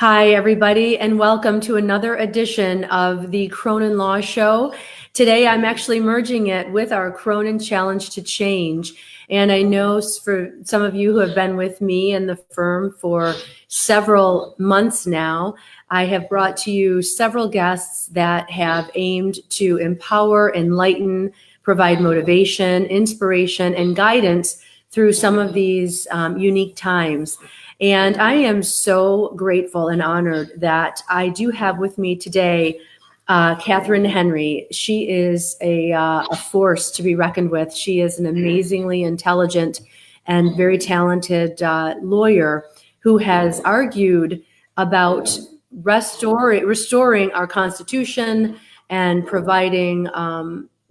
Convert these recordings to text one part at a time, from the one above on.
Hi, everybody, and welcome to another edition of the Cronin Law Show. Today, I'm actually merging it with our Cronin Challenge to Change. And I know for some of you who have been with me and the firm for several months now, I have brought to you several guests that have aimed to empower, enlighten, provide motivation, inspiration, and guidance through some of these unique times. And I am so grateful and honored that I do have with me today Katherine Henry. She is a force to be reckoned with. She is an amazingly intelligent and very talented lawyer who has argued about restoring our Constitution and providing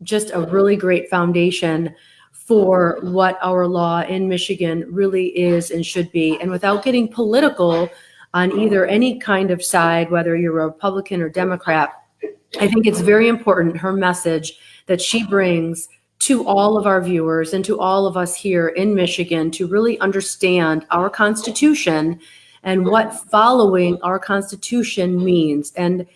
just a really great foundation for what our law in Michigan really is and should be. And without getting political on either any kind of side, whether you're a Republican or Democrat, I think it's very important, her message that she brings to all of our viewers and to all of us here in Michigan to really understand our Constitution and what following our Constitution means. And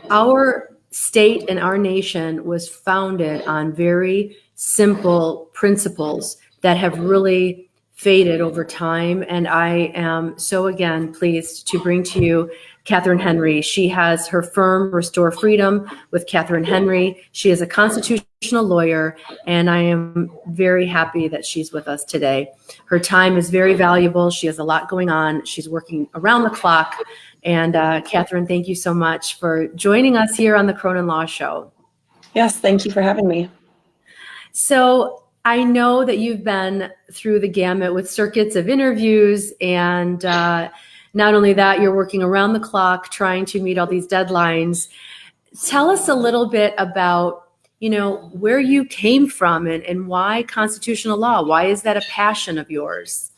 our state and our nation was founded on very simple principles that have really faded over time. And I am so, again, pleased to bring to you Katherine Henry. She has her firm, Restore Freedom with Katherine Henry. She is a constitutional lawyer, and I am very happy that she's with us today. Her time is very valuable. She has a lot going on. She's working around the clock. And Katherine, thank you so much for joining us here on the Cronin Law Show. Yes, thank you for having me. So I know that you've been through the gamut with circuits of interviews, and not only that, you're working around the clock trying to meet all these deadlines. Tell us a little bit about, where you came from and why constitutional law. Why is that a passion of yours?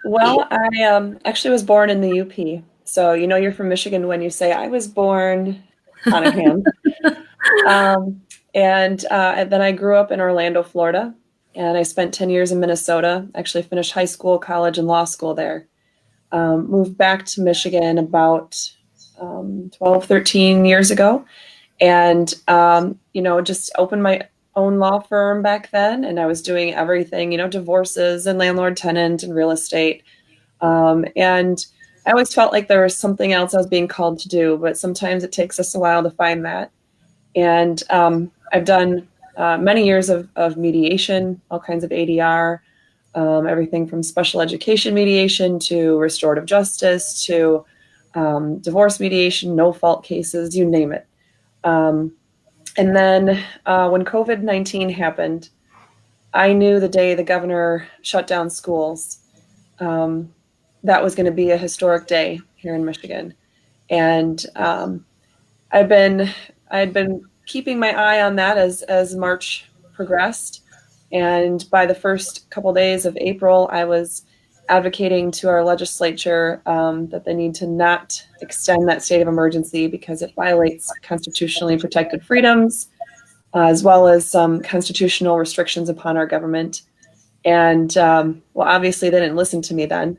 Well, I actually was born in the UP. So, you're from Michigan when you say I was born on a hand. And then I grew up in Orlando, Florida, and I spent 10 years in Minnesota. Actually finished high school, college, and law school there. Moved back to Michigan about 12, 13 years ago. And, just opened my own law firm back then. And I was doing everything, divorces and landlord-tenant and real estate. And I always felt like there was something else I was being called to do, but sometimes it takes us a while to find that. And I've done many years of mediation, all kinds of ADR, everything from special education mediation to restorative justice to divorce mediation, no-fault cases, you name it. And then when COVID-19 happened, I knew the day the governor shut down schools, that was going to be a historic day here in Michigan. And I'd been keeping my eye on that as March progressed. And by the first couple days of April, I was advocating to our legislature that they need to not extend that state of emergency because it violates constitutionally protected freedoms, as well as some constitutional restrictions upon our government. And obviously they didn't listen to me then.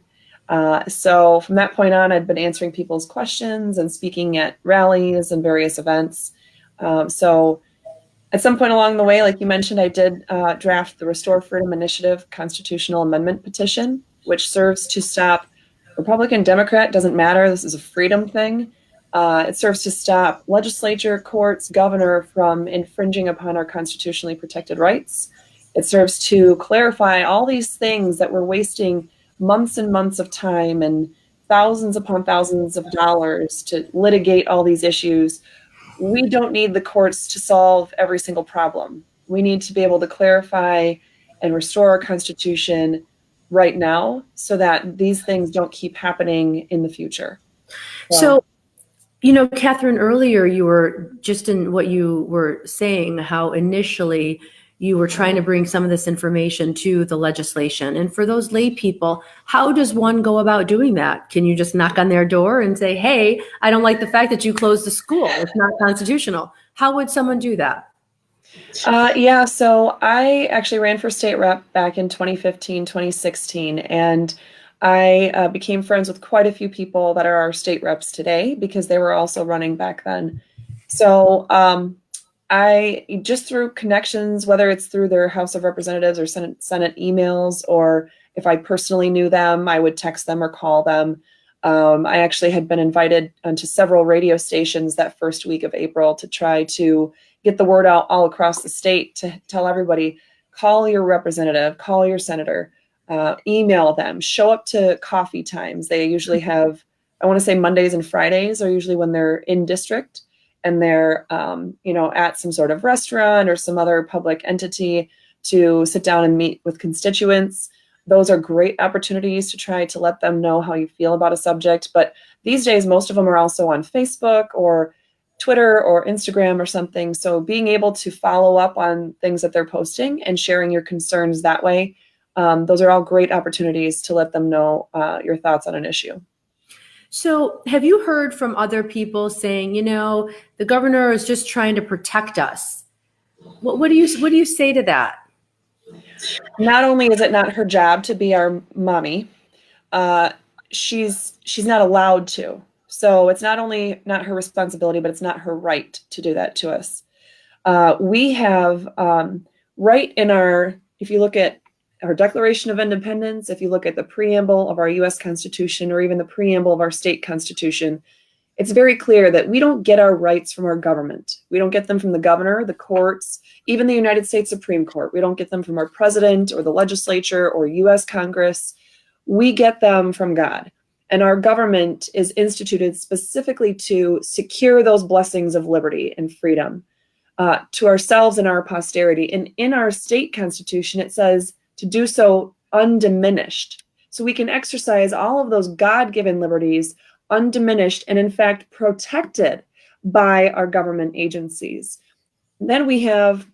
So from that point on, I'd been answering people's questions and speaking at rallies and various events. So at some point along the way, like you mentioned, I did draft the Restore Freedom Initiative constitutional amendment petition, which serves to stop Republican, Democrat, doesn't matter. This is a freedom thing. It serves to stop legislature, courts, governor from infringing upon our constitutionally protected rights. It serves to clarify all these things that we're wasting months and months of time and thousands upon thousands of dollars to litigate all these issues. We don't need the courts to solve every single problem. We need to be able to clarify and restore our Constitution right now so that these things don't keep happening in the future. So, Katherine, earlier you were just in what you were saying, how initially you were trying to bring some of this information to the legislation. And for those lay people, how does one go about doing that? Can you just knock on their door and say, hey, I don't like the fact that you closed the school. It's not constitutional. How would someone do that? So I actually ran for state rep back in 2015, 2016. And I became friends with quite a few people that are our state reps today because they were also running back then. So I just through connections, whether it's through their House of Representatives or Senate emails, or if I personally knew them, I would text them or call them. I actually had been invited onto several radio stations that first week of April to try to get the word out all across the state to tell everybody, call your representative, call your senator, email them, show up to coffee times. They usually have, I want to say Mondays and Fridays are usually when they're in district and they're, at some sort of restaurant or some other public entity to sit down and meet with constituents. Those are great opportunities to try to let them know how you feel about a subject. But these days, most of them are also on Facebook or Twitter or Instagram or something. So being able to follow up on things that they're posting and sharing your concerns that way, those are all great opportunities to let them know your thoughts on an issue. So have you heard from other people saying, the governor is just trying to protect us? What do you say to that? Not only is it not her job to be our mommy, she's not allowed to. So it's not only not her responsibility, but it's not her right to do that to us. We have right in if you look at our Declaration of Independence, if you look at the preamble of our U.S. Constitution, or even the preamble of our state constitution, it's very clear that we don't get our rights from our government. We don't get them from the governor, the courts, even the United States Supreme Court. We don't get them from our president or the legislature or U.S. Congress. We get them from God. And our government is instituted specifically to secure those blessings of liberty and freedom to ourselves and our posterity. And in our state constitution, it says to do so undiminished. So we can exercise all of those God-given liberties undiminished and in fact protected by our government agencies. And then we have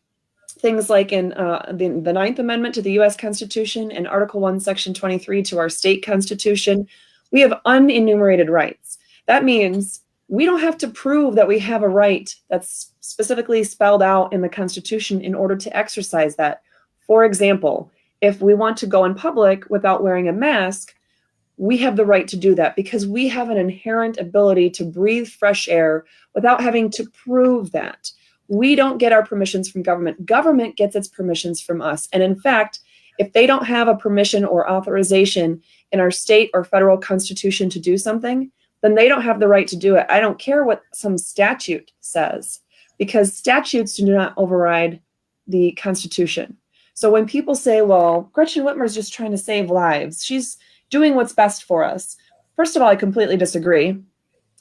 things like in the Ninth Amendment to the U.S. Constitution and Article 1, Section 23 to our state constitution, we have unenumerated rights. That means we don't have to prove that we have a right that's specifically spelled out in the Constitution in order to exercise that. For example, if we want to go in public without wearing a mask, we have the right to do that because we have an inherent ability to breathe fresh air without having to prove that. We don't get our permissions from government. Government gets its permissions from us. And in fact, if they don't have a permission or authorization in our state or federal constitution to do something, then they don't have the right to do it. I don't care what some statute says, because statutes do not override the Constitution. So when people say, well, Gretchen Whitmer's just trying to save lives, she's doing what's best for us. First of all, I completely disagree.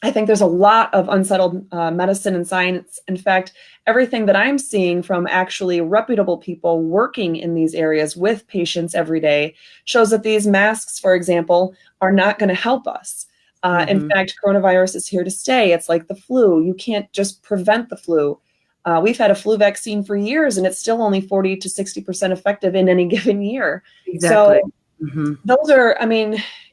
I think there's a lot of unsettled medicine and science. In fact, everything that I'm seeing from actually reputable people working in these areas with patients every day shows that these masks, for example, are not going to help us. In fact, coronavirus is here to stay. It's like the flu. You can't just prevent the flu. We've had a flu vaccine for years, and it's still only 40 to 60% effective in any given year. Exactly. So those are,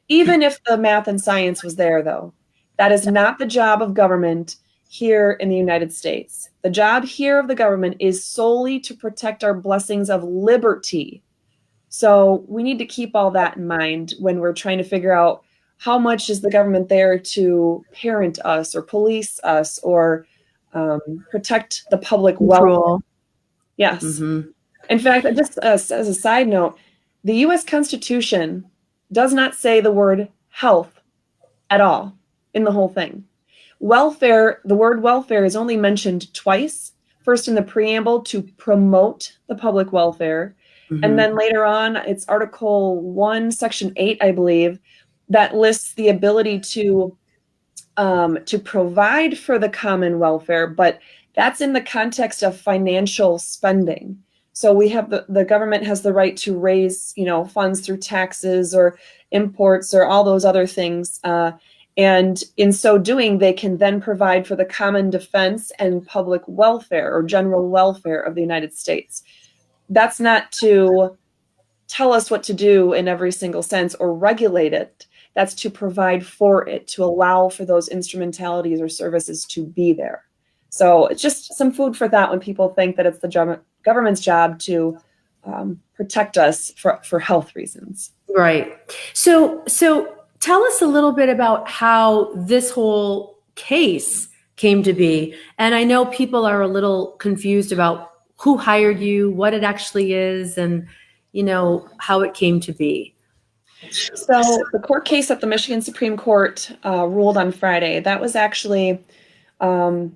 even if the math and science was there, though, that is not the job of government here in the United States. The job here of the government is solely to protect our blessings of liberty. So we need to keep all that in mind when we're trying to figure out how much is the government there to parent us or police us or protect the public welfare. Yes. In fact, just as a side note, the U.S. Constitution does not say the word health at all in the whole thing. Welfare, the word welfare is only mentioned twice. First in the preamble to promote the public welfare. And then later on, it's Article 1, Section 8, I believe, that lists the ability to provide for the common welfare, but that's in the context of financial spending. So we have the government has the right to raise, funds through taxes or imports or all those other things. And in so doing, they can then provide for the common defense and public welfare or general welfare of the United States. That's not to tell us what to do in every single sense or regulate it. That's to provide for it, to allow for those instrumentalities or services to be there. So it's just some food for thought when people think that it's the government's job to protect us for health reasons. Right. So tell us a little bit about how this whole case came to be. And I know people are a little confused about who hired you, what it actually is, and, you know, how it came to be. So the court case at the Michigan Supreme Court ruled on Friday. That was actually, so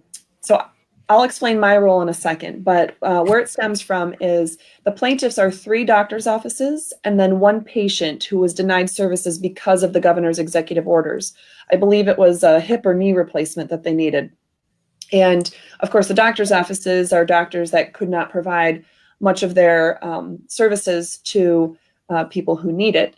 I'll explain my role in a second, but where it stems from is the plaintiffs are 3 doctors' offices and then 1 patient who was denied services because of the governor's executive orders. I believe it was a hip or knee replacement that they needed. And of course, the doctors' offices are doctors that could not provide much of their services to people who need it.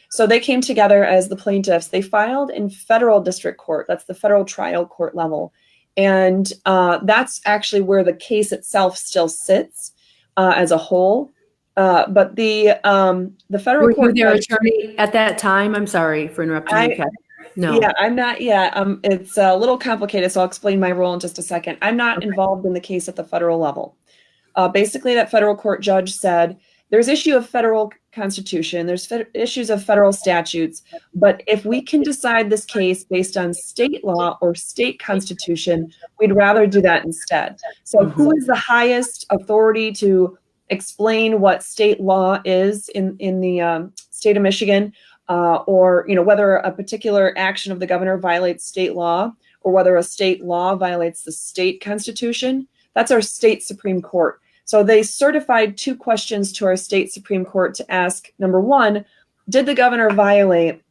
So they came together as the plaintiffs. They filed in federal district court. That's the federal trial court level. And that's actually where the case itself still sits as a whole. But the federal court. Were you their attorney at that time? I'm sorry for interrupting you, Katherine. No. Yeah, I'm not. Yeah, it's a little complicated, so I'll explain my role in just a second. I'm not involved in the case at the federal level. Basically, that federal court judge said there's issue of federal constitution, there's issues of federal statutes, but if we can decide this case based on state law or state constitution, we'd rather do that instead. So who is the highest authority to explain what state law is in the state of Michigan, or whether a particular action of the governor violates state law or whether a state law violates the state constitution? That's our state Supreme Court. So they certified 2 questions to our state Supreme Court to ask, number 1, did the governor violate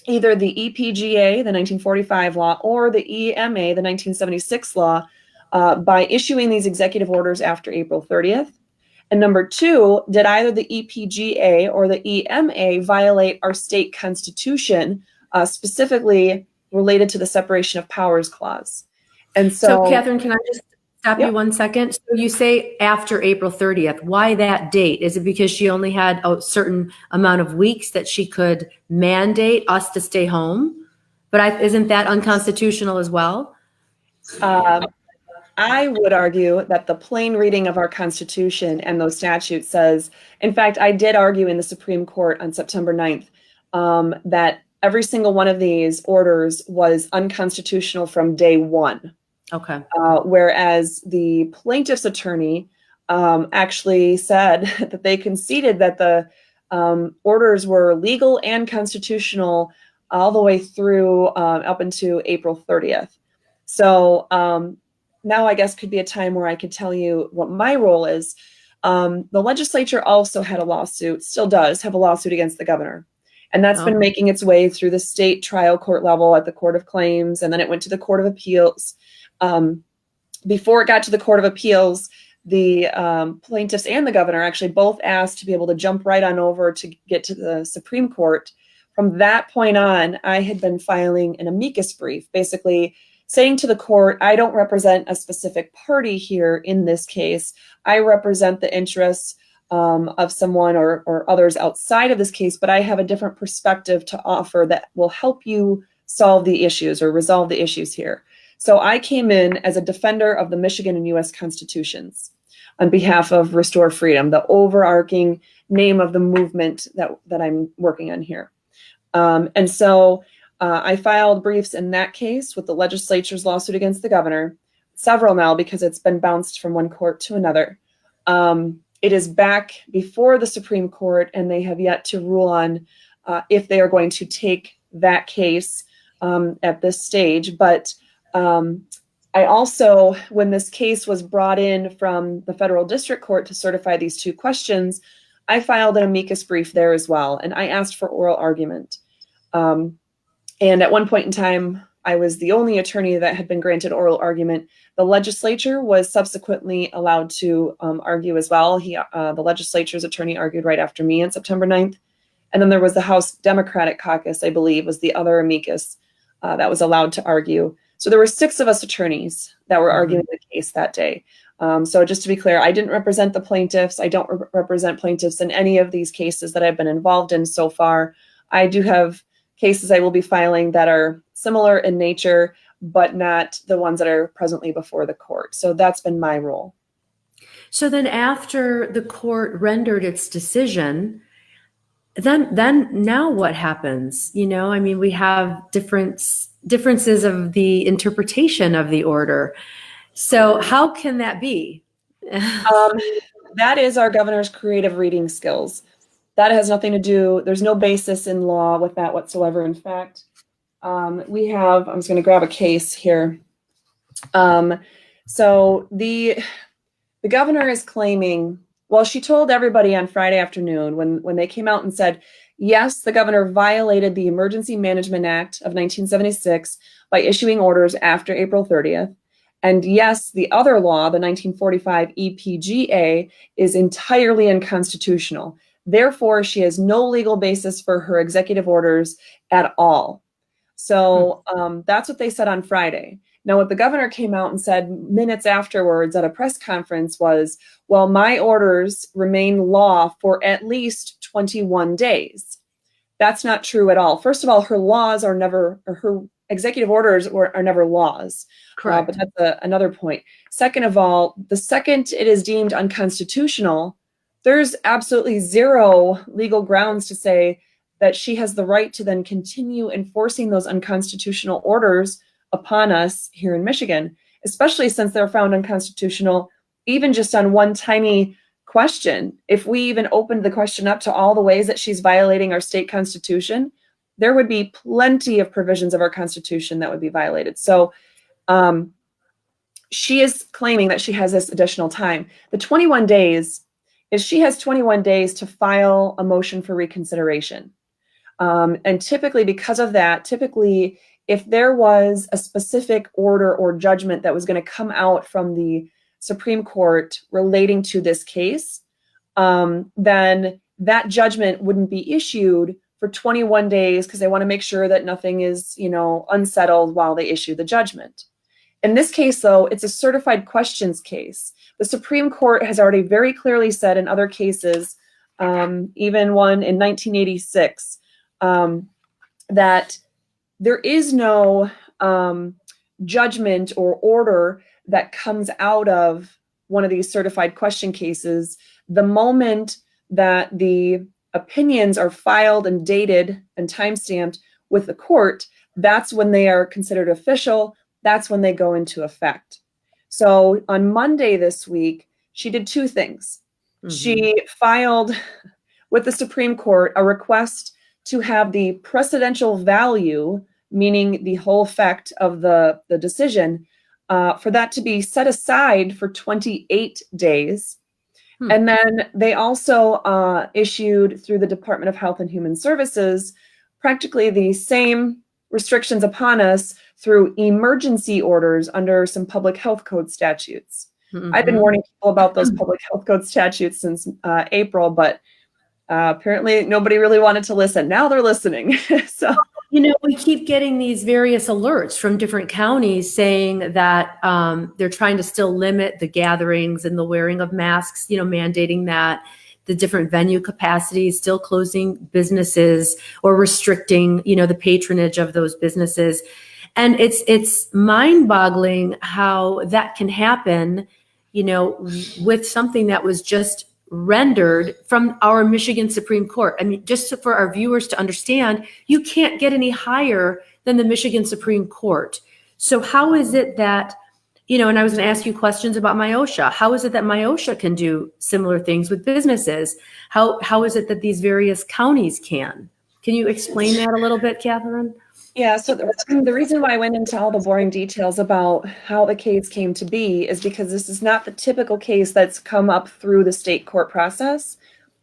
either the EPGA, the 1945 law, or the EMA, the 1976 law, by issuing these executive orders after April 30th? And number 2, did either the EPGA or the EMA violate our state constitution, specifically related to the separation of powers clause? And so Katherine, can I just stop you 1 second? So you say after April 30th. Why that date? Is it because she only had a certain amount of weeks that she could mandate us to stay home? But isn't that unconstitutional as well? I would argue that the plain reading of our Constitution and those statutes says, in fact, I did argue in the Supreme Court on September 9th that every single one of these orders was unconstitutional from day one. Okay. Whereas the plaintiff's attorney actually said that they conceded that the orders were legal and constitutional all the way through up into April 30th. So now I guess could be a time where I could tell you what my role is. The legislature also had a lawsuit, still does have a lawsuit against the governor. And that's been making its way through the state trial court level at the Court of Claims, and then it went to the Court of Appeals. Before it got to the Court of Appeals, the plaintiffs and the governor actually both asked to be able to jump right on over to get to the Supreme Court. From that point on, I had been filing an amicus brief, basically saying to the court, I don't represent a specific party here in this case. I represent the interests of someone or others outside of this case, but I have a different perspective to offer that will help you solve the issues or resolve the issues here. So I came in as a defender of the Michigan and U.S. constitutions on behalf of Restore Freedom, the overarching name of the movement that I'm working on here. And so I filed briefs in that case with the legislature's lawsuit against the governor, several now because it's been bounced from one court to another. It is back before the Supreme Court, and they have yet to rule on if they are going to take that case at this stage. But I also, when this case was brought in from the federal district court to certify these 2 questions, I filed an amicus brief there as well, and I asked for oral argument. And at one point in time, I was the only attorney that had been granted oral argument. The legislature was subsequently allowed to argue as well. The legislature's attorney argued right after me on September 9th. And then there was the House Democratic Caucus, I believe, was the other amicus that was allowed to argue. So there were 6 of us attorneys that were arguing the case that day. So just to be clear, I didn't represent the plaintiffs. I don't represent plaintiffs in any of these cases that I've been involved in so far. I do have cases I will be filing that are similar in nature, but not the ones that are presently before the court. So that's been my role. So then after the court rendered its decision, then now what happens? I mean, we have differences of the interpretation of the order. So how can that be? That is our governor's creative reading skills. That has nothing to do, there's no basis in law with that whatsoever. In fact, we have, I'm just going to grab a case here. So the governor is claiming, well, she told everybody on Friday afternoon when they came out and said, yes, the governor violated the Emergency Management Act of 1976 by issuing orders after April 30th. And yes, the other law, the 1945 EPGA, is entirely unconstitutional. Therefore, she has no legal basis for her executive orders at all. So that's what they said on Friday. Now, what the governor came out and said minutes afterwards at a press conference was, well, my orders remain law for at least 21 days. That's not true at all. First of all, her laws are never, or her executive orders are never laws. Correct. But that's another point. Second of all, the second it is deemed unconstitutional, there's absolutely zero legal grounds to say that she has the right to then continue enforcing those unconstitutional orders upon us here in Michigan, especially since they're found unconstitutional, even just on one tiny question. If we even opened the question up to all the ways that she's violating our state constitution, there would be plenty of provisions of our constitution that would be violated. So she is claiming that she has this additional time. The 21 days is she has 21 days to file a motion for reconsideration. And typically, because of that, if there was a specific order or judgment that was going to come out from the Supreme Court relating to this case, then that judgment wouldn't be issued for 21 days because they want to make sure that nothing is, unsettled while they issue the judgment. In this case, though, it's a certified questions case. The Supreme Court has already very clearly said in other cases, even one in 1986, that there is no judgment or order that comes out of one of these certified question cases the moment that the opinions are filed and dated and timestamped with the court. That's when they are considered official. That's when they go into effect. So on Monday this week, she did two things. Mm-hmm. She filed with the Supreme Court a request to have the precedential value, meaning the whole effect of the decision, for that to be set aside for 28 days. And then they also issued through the Department of Health and Human Services practically the same restrictions upon us through emergency orders under some public health code statutes. Mm-hmm. I've been warning people about those public health code statutes since April, but apparently nobody really wanted to listen. Now they're listening. So, we keep getting these various alerts from different counties saying that they're trying to still limit the gatherings and the wearing of masks, mandating that, the different venue capacities, still closing businesses or restricting, the patronage of those businesses. And it's mind-boggling how that can happen, with something that was just rendered from our Michigan Supreme Court. I mean, just for our viewers to understand, you can't get any higher than the Michigan Supreme Court. So how is it that, and I was going to ask you questions about MIOSHA. How is it that MIOSHA can do similar things with businesses? How is it that these various counties can? Can you explain that a little bit, Katherine? Yeah, so the reason why I went into all the boring details about how the case came to be is because this is not the typical case that's come up through the state court process.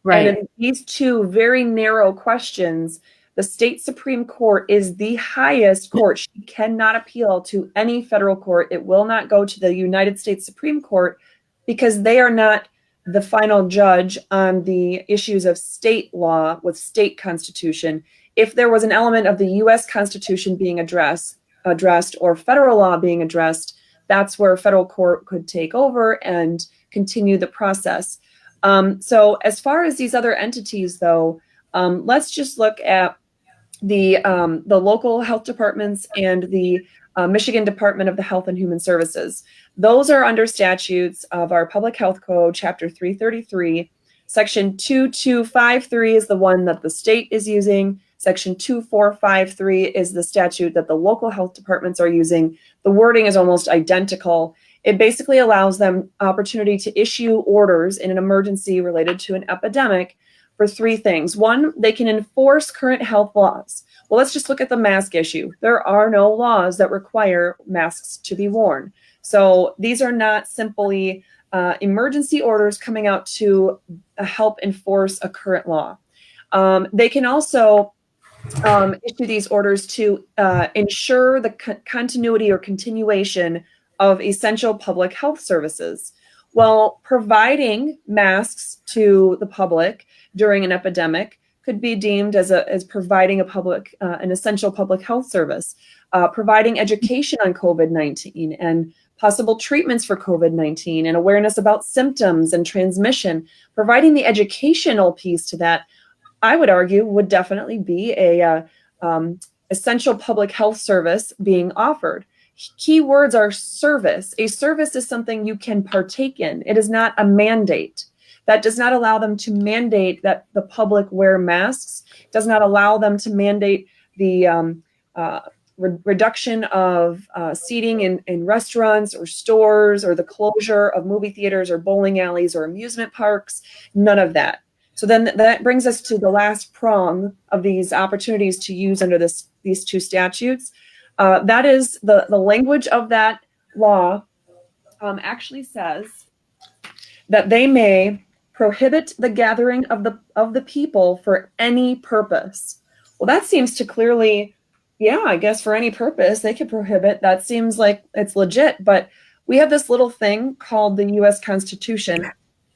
Right. And in these two very narrow questions, the state Supreme Court is the highest court. She cannot appeal to any federal court. It will not go to the United States Supreme Court because they are not the final judge on the issues of state law with state constitution. If there was an element of the U.S. Constitution being addressed or federal law being addressed, that's where a federal court could take over and continue the process. So as far as these other entities, though, let's just look at the local health departments and the Michigan Department of the Health and Human Services. Those are under statutes of our Public Health Code, Chapter 333. Section 2253 is the one that the state is using. Section 2453 is the statute that the local health departments are using. The wording is almost identical. It basically allows them opportunity to issue orders in an emergency related to an epidemic for three things. One, they can enforce current health laws. Well, let's just look at the mask issue. There are no laws that require masks to be worn. So these are not simply emergency orders coming out to help enforce a current law. They can also issue these orders to ensure the continuity or continuation of essential public health services. Well, providing masks to the public during an epidemic could be deemed as providing an essential public health service. Providing education on COVID-19 and possible treatments for COVID-19 and awareness about symptoms and transmission. Providing the educational piece to that, I would argue, would definitely be a essential public health service being offered. Key words are service. A service is something you can partake in. It is not a mandate. That does not allow them to mandate that the public wear masks. It does not allow them to mandate the reduction of seating in restaurants or stores, or the closure of movie theaters or bowling alleys or amusement parks. None of that. So then that brings us to the last prong of these opportunities to use under these two statutes. That is the language of that law actually says that they may prohibit the gathering of the people for any purpose. Well, that seems to clearly, yeah, I guess for any purpose they could prohibit. That seems like it's legit, but we have this little thing called the U.S. Constitution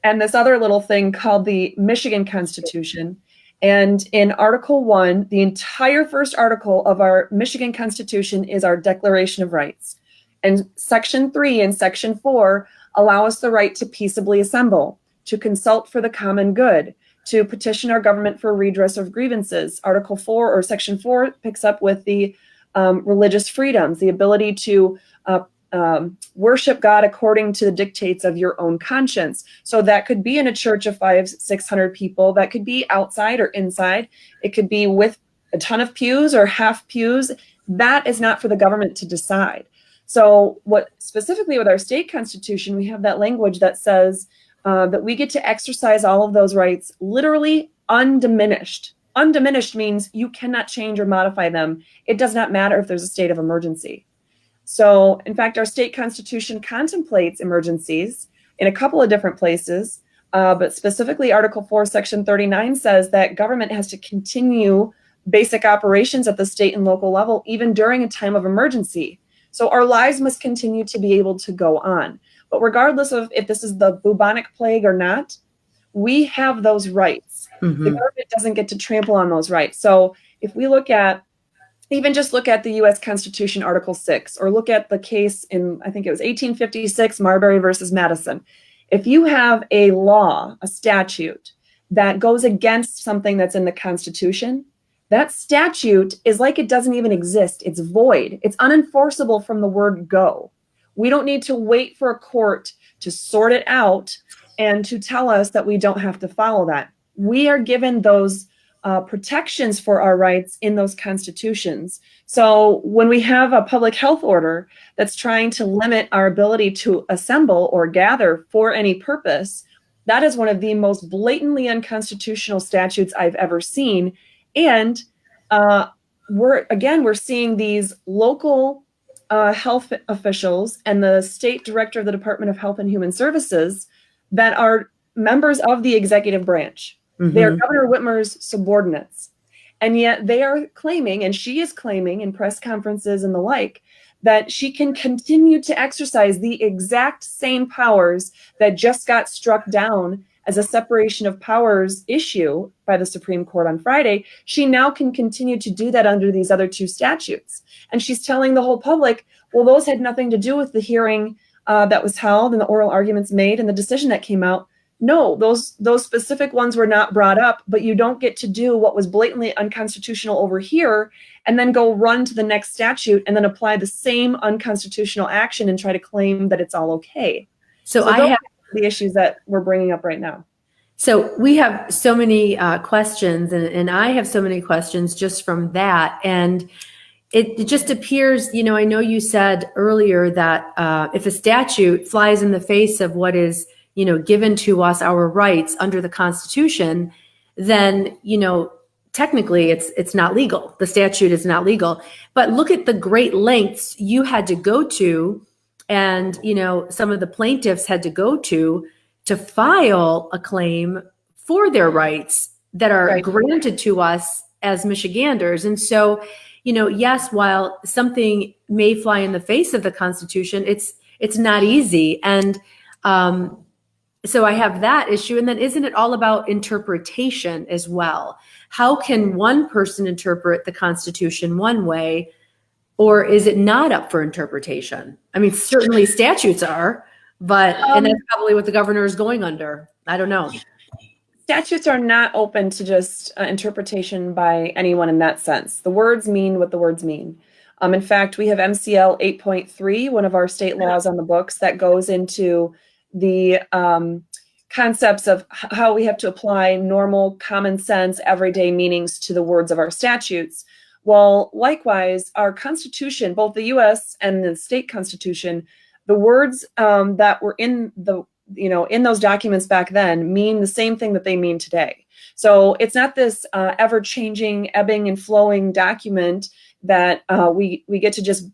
and this other little thing called the Michigan Constitution. And in Article 1, the entire first article of our Michigan Constitution is our Declaration of Rights. And Section 3 and Section 4 allow us the right to peaceably assemble, to consult for the common good, to petition our government for redress of grievances. Article 4 or Section 4 picks up with the religious freedoms, the ability to worship God according to the dictates of your own conscience. So that could be in a church of 500-600 people. That could be outside or inside. It could be with a ton of pews or half pews. That is not for the government to decide. So what specifically with our state constitution, we have that language that says that we get to exercise all of those rights literally undiminished. Undiminished means you cannot change or modify them. It does not matter if there's a state of emergency. So, in fact, our state constitution contemplates emergencies in a couple of different places, but specifically Article 4, Section 39 says that government has to continue basic operations at the state and local level, even during a time of emergency. So our lives must continue to be able to go on. But regardless of if this is the bubonic plague or not, we have those rights. Mm-hmm. The government doesn't get to trample on those rights. So if we look at just look at the U.S. Constitution, Article 6, or look at the case in, I think it was 1856, Marbury versus Madison. If you have a law, a statute, that goes against something that's in the Constitution, that statute is like it doesn't even exist. It's void. It's unenforceable from the word go. We don't need to wait for a court to sort it out and to tell us that we don't have to follow that. We are given those protections for our rights in those constitutions. So when we have a public health order that's trying to limit our ability to assemble or gather for any purpose, that is one of the most blatantly unconstitutional statutes I've ever seen. And we're seeing these local health officials and the state director of the Department of Health and Human Services that are members of the executive branch. Mm-hmm. They are Governor Whitmer's subordinates. And yet they are claiming, and she is claiming in press conferences and the like, that she can continue to exercise the exact same powers that just got struck down as a separation of powers issue by the Supreme Court on Friday. She now can continue to do that under these other two statutes. And she's telling the whole public, well, those had nothing to do with the hearing that was held and the oral arguments made and the decision that came out. no, those specific ones were not brought up, but you don't get to do what was blatantly unconstitutional over here and then go run to the next statute and then apply the same unconstitutional action and try to claim that it's all okay. So those are the issues that we're bringing up right now. So we have so many questions, and I have so many questions just from that. And it just appears, I know you said earlier that if a statute flies in the face of what is, given to us, our rights under the Constitution, then, technically it's not legal. The statute is not legal. But look at the great lengths you had to go to, and, some of the plaintiffs had to go to file a claim for their rights that are granted to us as Michiganders. And so, yes, while something may fly in the face of the Constitution, it's not easy. And so I have that issue. And then isn't it all about interpretation as well? How can one person interpret the Constitution one way, or is it not up for interpretation? I mean, certainly statutes are, but and that's probably what the governor is going under. I don't know. Statutes are not open to just interpretation by anyone in that sense. The words mean what the words mean. In fact, we have MCL 8.3, one of our state laws on the books, that goes into the concepts of how we have to apply normal, common sense, everyday meanings to the words of our statutes. Well, likewise, our Constitution, both the U.S. and the state Constitution, the words that were in the in those documents back then mean the same thing that they mean today. So it's not this ever-changing, ebbing and flowing document that we get to just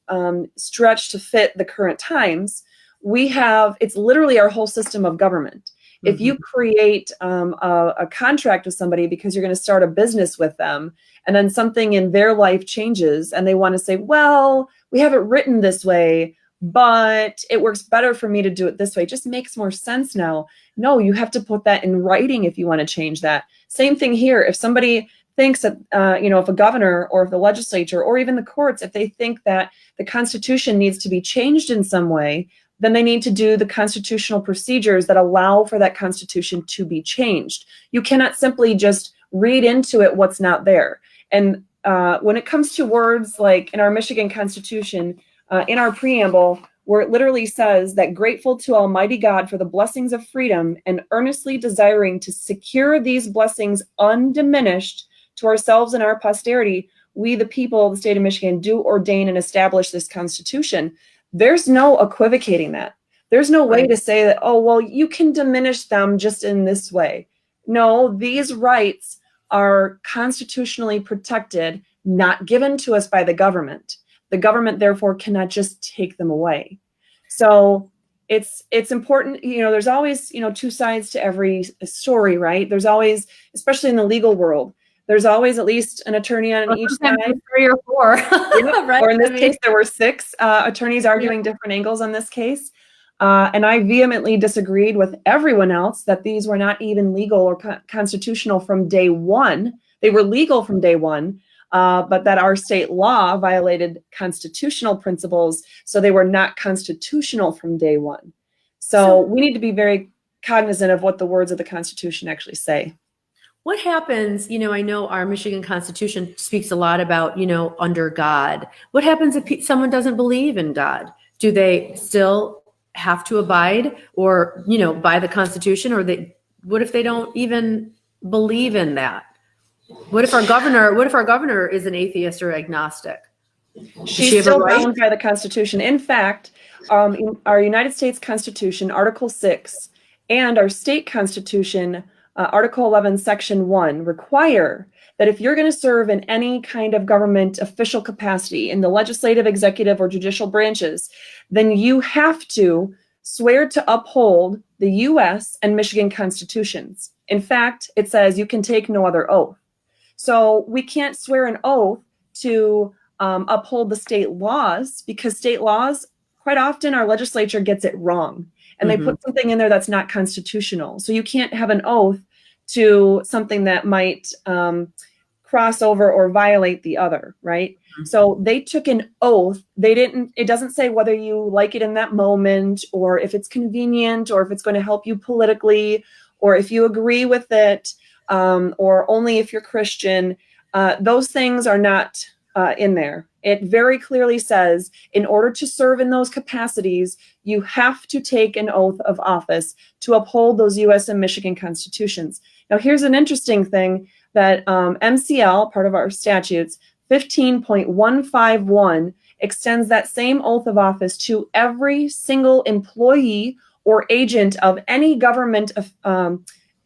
stretch to fit the current times. It's literally our whole system of government. Mm-hmm. If you create a contract with somebody because you're going to start a business with them, and then something in their life changes and they want to say, well, we have it written this way, but it works better for me to do it this way. It just makes more sense now. No, you have to put that in writing if you want to change that. Same thing here. If somebody thinks that, if a governor or if the legislature or even the courts, if they think that the Constitution needs to be changed in some way, then they need to do the constitutional procedures that allow for that Constitution to be changed. You cannot simply just read into it what's not there. And when it comes to words like in our Michigan Constitution, in our preamble, where it literally says that grateful to Almighty God for the blessings of freedom and earnestly desiring to secure these blessings undiminished to ourselves and our posterity, we, the people of the state of Michigan, do ordain and establish this Constitution. There's no equivocating that. There's no way to say that, oh, well, you can diminish them just in this way. No, these rights are constitutionally protected, not given to us by the government. The government, therefore, cannot just take them away. So it's important, there's always, two sides to every story, right? There's always, especially in the legal world, there's always at least an attorney on each side. 3 or 4. Right? Or in this case, there were 6 attorneys arguing different angles on this case. And I vehemently disagreed with everyone else that these were not even legal or constitutional from day one. They were legal from day one. But that our state law violated constitutional principles, so they were not constitutional from day one. So we need to be very cognizant of what the words of the Constitution actually say. What happens, I know our Michigan Constitution speaks a lot about, under God. What happens if someone doesn't believe in God? Do they still have to abide or, by the Constitution, or what if they don't even believe in that? What if our governor is an atheist or agnostic? She's still bound by the Constitution. In fact, in our United States Constitution, Article 6, and our state Constitution, Article 11, Section 1, require that if you're going to serve in any kind of government official capacity in the legislative, executive, or judicial branches, then you have to swear to uphold the U.S. and Michigan Constitutions. In fact, it says you can take no other oath. So we can't swear an oath to uphold the state laws, because state laws, quite often our legislature gets it wrong and they put something in there that's not constitutional. So you can't have an oath to something that might cross over or violate the other, right? So they took an oath. It doesn't say whether you like it in that moment or if it's convenient or if it's going to help you politically or if you agree with it, or only if you're Christian. Those things are not in there. It very clearly says, in order to serve in those capacities, you have to take an oath of office to uphold those U.S. and Michigan constitutions. Now, here's an interesting thing that MCL, part of our statutes, 15.151, extends that same oath of office to every single employee or agent of any government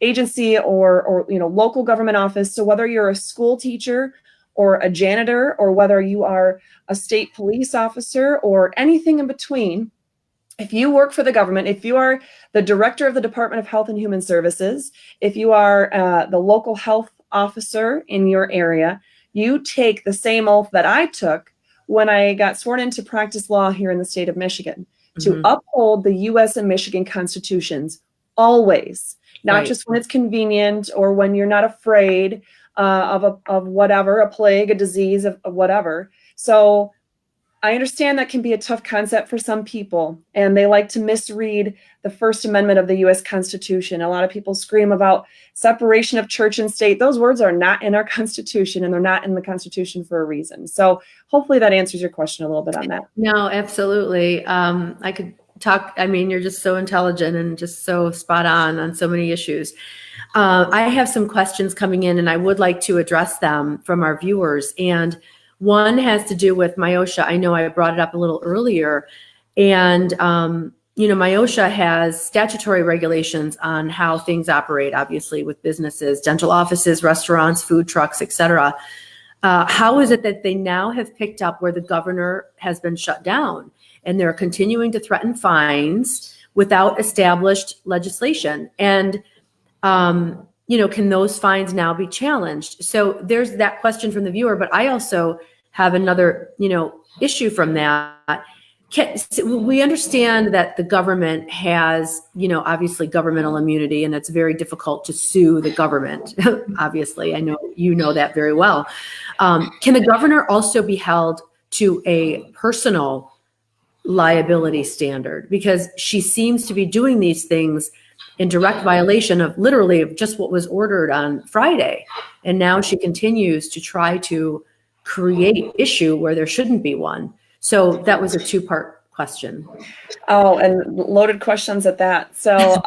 agency or local government office. So whether you're a school teacher or a janitor, or whether you are a state police officer or anything in between, if you work for the government, if you are the director of the Department of Health and Human Services, if you are the local health officer in your area, you take the same oath that I took when I got sworn in to practice law here in the state of Michigan, to uphold the U.S. and Michigan constitutions always, not just when it's convenient or when you're not afraid of whatever, a plague, a disease, of whatever. So I understand that can be a tough concept for some people, and they like to misread the First Amendment of the U.S. Constitution. A lot of people scream about separation of church and state. Those words are not in our Constitution, and they're not in the Constitution for a reason. So hopefully that answers your question a little bit on that. No, absolutely. I could talk. I mean, you're just so intelligent and just so spot on so many issues. I have some questions coming in, and I would like to address them from our viewers. And one has to do with MIOSHA. I know I brought it up a little earlier. And, MIOSHA has statutory regulations on how things operate, obviously, with businesses, dental offices, restaurants, food trucks, et cetera. How is it that they now have picked up where the governor has been shut down and they're continuing to threaten fines without established legislation? And can those fines now be challenged? So there's that question from the viewer, but I also have another, issue from that. We understand that the government has, obviously governmental immunity, and it's very difficult to sue the government. Obviously, I know you know that very well. Can the governor also be held to a personal liability standard? Because she seems to be doing these things in direct violation of literally of just what was ordered on Friday. And now she continues to try to create issue where there shouldn't be one. So that was a two-part question. Oh, and loaded questions at that. So,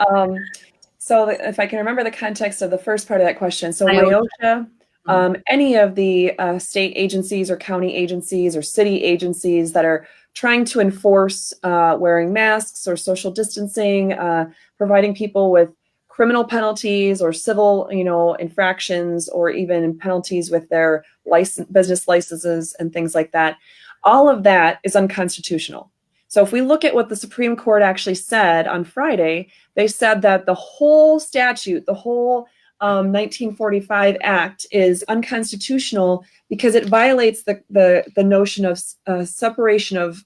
so if I can remember the context of the first part of that question. So MIOSHA, any of the state agencies or county agencies or city agencies that are trying to enforce wearing masks or social distancing, providing people with criminal penalties or civil, infractions, or even penalties with their business licenses and things like that. All of that is unconstitutional. So if we look at what the Supreme Court actually said on Friday, they said that the whole statute, the whole 1945 Act is unconstitutional because it violates the notion of separation of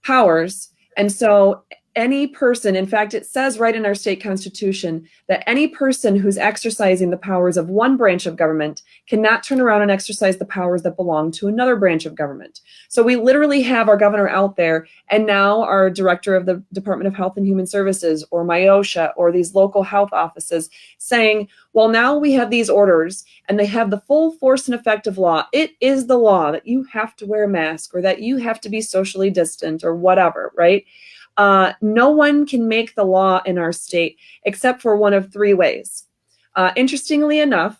powers. And so any person, in fact, it says right in our state constitution that any person who's exercising the powers of one branch of government cannot turn around and exercise the powers that belong to another branch of government. So we literally have our governor out there, and now our director of the Department of Health and Human Services, or MIOSHA, or these local health offices saying, well, now we have these orders and they have the full force and effect of law. It is the law that you have to wear a mask or that you have to be socially distant or whatever, right? No one can make the law in our state except for one of three ways. Interestingly enough,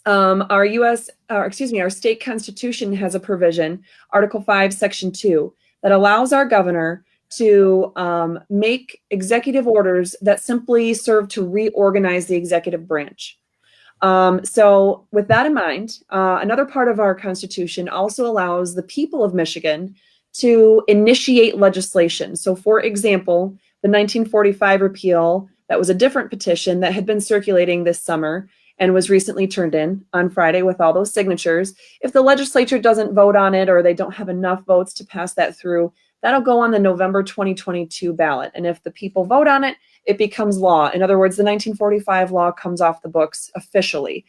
our state constitution has a provision, Article 5, Section 2, that allows our governor to make executive orders that simply serve to reorganize the executive branch. So with that in mind, another part of our constitution also allows the people of Michigan to initiate legislation. So for example, the 1945 repeal, that was a different petition that had been circulating this summer and was recently turned in on Friday with all those signatures. If the legislature doesn't vote on it or they don't have enough votes to pass that through, that'll go on the November 2022 ballot. And if the people vote on it, it becomes law. In other words, the 1945 law comes off the books officially.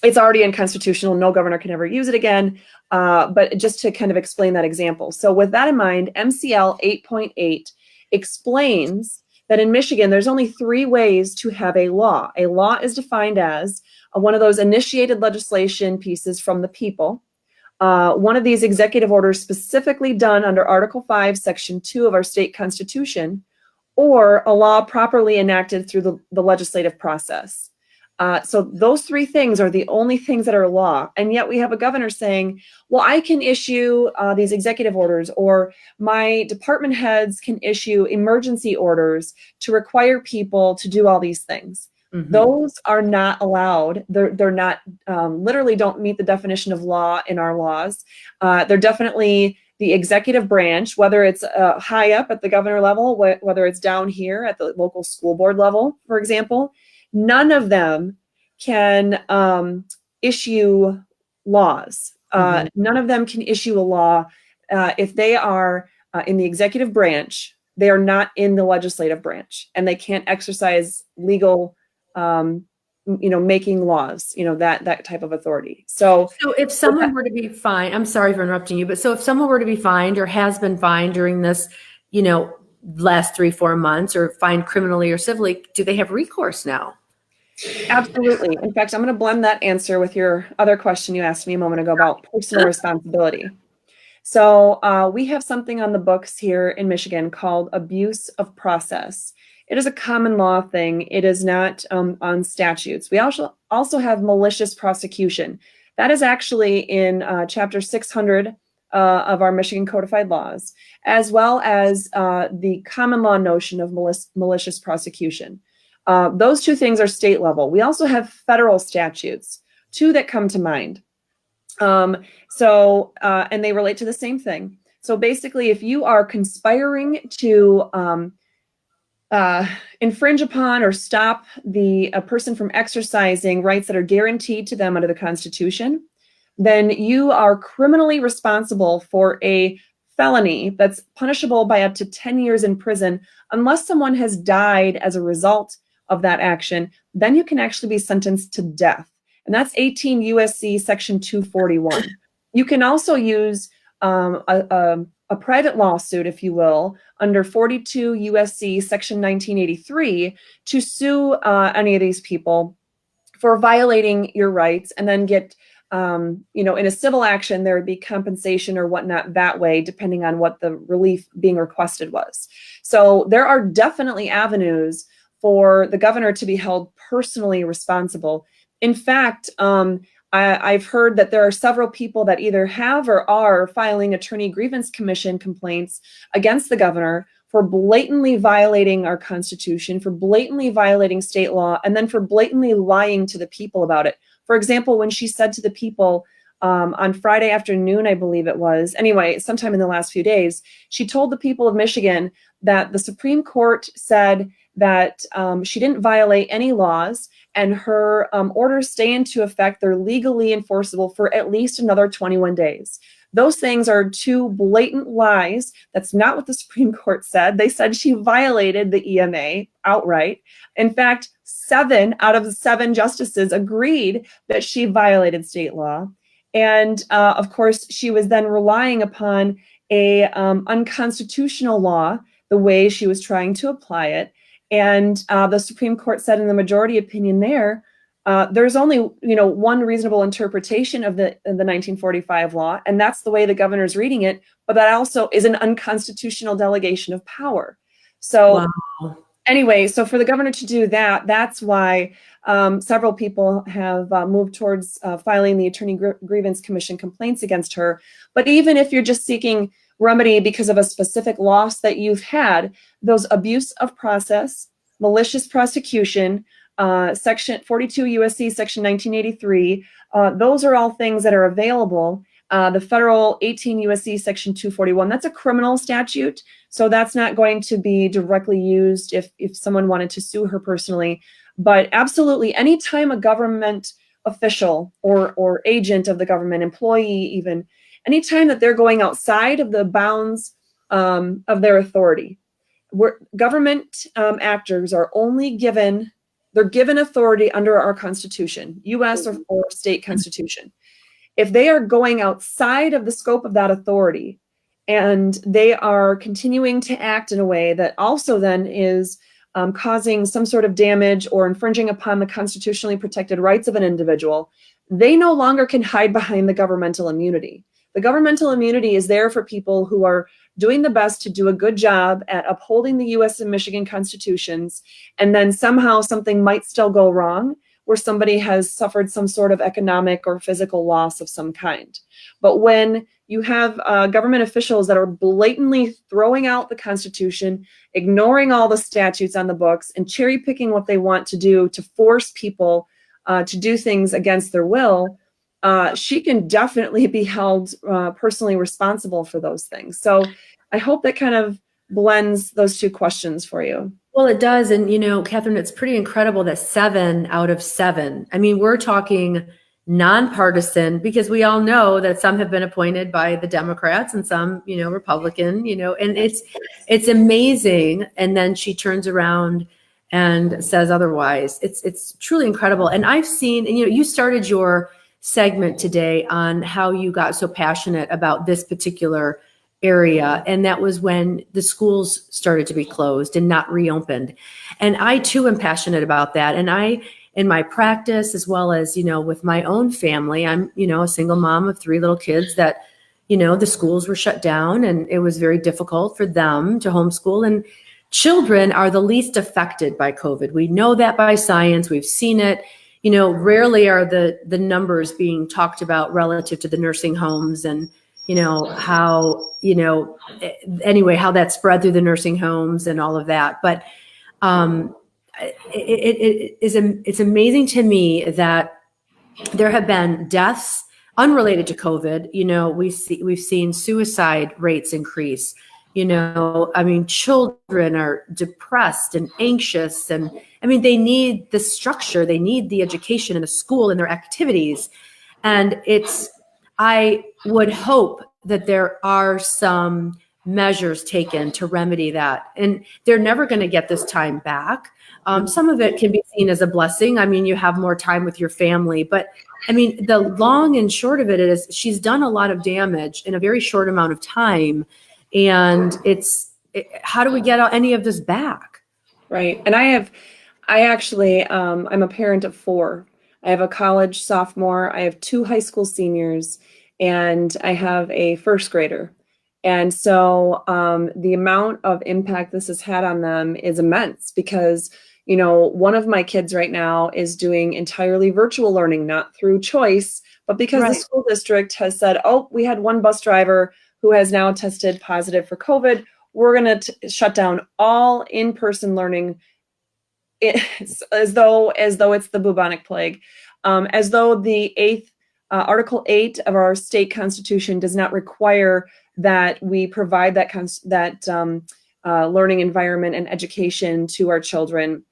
It's already unconstitutional. No governor can ever use it again. But just to kind of explain that example. So with that in mind, MCL 8.8 explains that in Michigan, there's only 3 ways to have a law. A law is defined as one of those initiated legislation pieces from the people. One of these executive orders specifically done under Article 5, Section 2 of our state constitution, or a law properly enacted through the legislative process. So those 3 things are the only things that are law. And yet we have a governor saying, well, I can issue these executive orders, or my department heads can issue emergency orders to require people to do all these things. Mm-hmm. Those are not allowed. They're not, literally don't meet the definition of law in our laws. They're definitely the executive branch, whether it's high up at the governor level, whether it's down here at the local school board level, for example. None of them can issue laws. None of them can issue a law if they are in the executive branch. They are not in the legislative branch, and they can't exercise legal, making laws. That type of authority. So if someone were to be fined, I'm sorry for interrupting you, but so if someone were to be fined or has been fined during this, last 3-4 months, or fined criminally or civilly, do they have recourse now? Absolutely. In fact, I'm going to blend that answer with your other question you asked me a moment ago about personal responsibility. So we have something on the books here in Michigan called abuse of process. It is a common law thing. It is not on statutes. We also have malicious prosecution. That is actually in Chapter 600 of our Michigan Codified Laws, as well as the common law notion of malicious prosecution. Those 2 things are state level. We also have federal statutes, 2 that come to mind. And they relate to the same thing. So basically, if you are conspiring to infringe upon or stop a person from exercising rights that are guaranteed to them under the Constitution, then you are criminally responsible for a felony that's punishable by up to 10 years in prison unless someone has died as a result of that action. Then you can actually be sentenced to death. And that's 18 U.S.C. Section 241. You can also use a private lawsuit, if you will, under 42 U.S.C. Section 1983 to sue any of these people for violating your rights, and then get, in a civil action, there would be compensation or whatnot that way, depending on what the relief being requested was. So there are definitely avenues for the governor to be held personally responsible. In fact, I've heard that there are several people that either have or are filing Attorney Grievance Commission complaints against the governor for blatantly violating our Constitution, for blatantly violating state law, and then for blatantly lying to the people about it. For example, when she said to the people on Friday afternoon, I believe it was, anyway, sometime in the last few days, she told the people of Michigan that the Supreme Court said that she didn't violate any laws, and her orders stay into effect. They're legally enforceable for at least another 21 days. Those things are 2 blatant lies. That's not what the Supreme Court said. They said she violated the EMA outright. In fact, 7 out of the 7 justices agreed that she violated state law. And of course, she was then relying upon a unconstitutional law, the way she was trying to apply it. And the Supreme Court said in the majority opinion there's only one reasonable interpretation of the 1945 law, and that's the way the governor's reading it. But that also is an unconstitutional delegation of power. So anyway, so for the governor to do that, that's why several people have moved towards filing the Attorney Grievance Commission complaints against her. But even if you're just seeking remedy because of a specific loss that you've had, those abuse of process, malicious prosecution, Section 42 U.S.C. Section 1983, those are all things that are available. The federal 18 U.S.C. Section 241, that's a criminal statute, so that's not going to be directly used if someone wanted to sue her personally. But absolutely, anytime a government official or agent of the government, employee even, anytime that they're going outside of the bounds of their authority, government actors are only given authority under our Constitution, U.S. or state Constitution. If they are going outside of the scope of that authority and they are continuing to act in a way that also then is causing some sort of damage or infringing upon the constitutionally protected rights of an individual, they no longer can hide behind the governmental immunity. The governmental immunity is there for people who are doing the best to do a good job at upholding the US and Michigan constitutions, and then somehow something might still go wrong where somebody has suffered some sort of economic or physical loss of some kind. But when you have government officials that are blatantly throwing out the Constitution, ignoring all the statutes on the books, and cherry picking what they want to do to force people to do things against their will, she can definitely be held personally responsible for those things. So I hope that kind of blends those two questions for you. Well, it does. And, Katherine, it's pretty incredible that 7 out of 7, I mean, we're talking nonpartisan, because we all know that some have been appointed by the Democrats and some, Republican, and it's amazing. And then she turns around and says otherwise. It's truly incredible. And I've seen, and you started your segment today on how you got so passionate about this particular area, and that was when the schools started to be closed and not reopened. And I too am passionate about that. And I, in my practice, as well as, with my own family, I'm, a single mom of 3 little kids that, the schools were shut down and it was very difficult for them to homeschool. And children are the least affected by COVID. We know that by science. We've seen it. Rarely are the numbers being talked about relative to the nursing homes and, how, anyway, how that spread through the nursing homes and all of that. But it's amazing to me that there have been deaths unrelated to COVID. We've seen suicide rates increase. I mean, children are depressed and anxious, and I mean, they need the structure, they need the education in the school and their activities. And I would hope that there are some measures taken to remedy that. And they're never going to get this time back. Some of it can be seen as a blessing. I mean, you have more time with your family, but I mean, the long and short of it is she's done a lot of damage in a very short amount of time. And how do we get any of this back? Right. And I'm a parent of 4. I have a college sophomore, I have 2 high school seniors, and I have a first grader. And so the amount of impact this has had on them is immense because, one of my kids right now is doing entirely virtual learning, not through choice, but because the school district has said, oh, we had 1 bus driver who has now tested positive for COVID. We're going to shut down all in-person learning. It's as though it's the bubonic plague, as though the Article 8 of our state constitution does not require that we provide that learning environment and education to our children.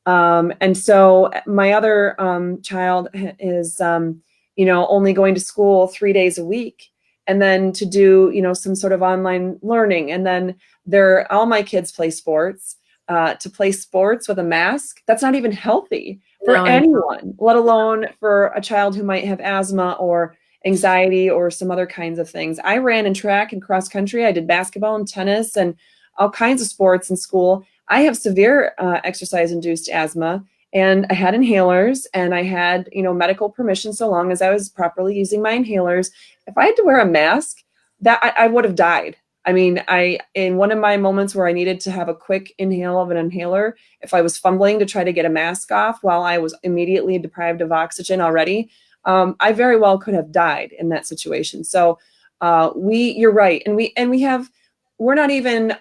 And so my other child is, only going to school 3 days a week, and then to do, some sort of online learning. And then all my kids play sports. To play sports with a mask, that's not even healthy for anyone, let alone for a child who might have asthma or anxiety or some other kinds of things. I ran in track and cross country. I did basketball and tennis and all kinds of sports in school. I have severe exercise-induced asthma, and I had inhalers, and I had, medical permission so long as I was properly using my inhalers. If I had to wear a mask, that I would have died. I mean, in one of my moments where I needed to have a quick inhale of an inhaler, if I was fumbling to try to get a mask off while I was immediately deprived of oxygen already, I very well could have died in that situation. So you're right. And we're not even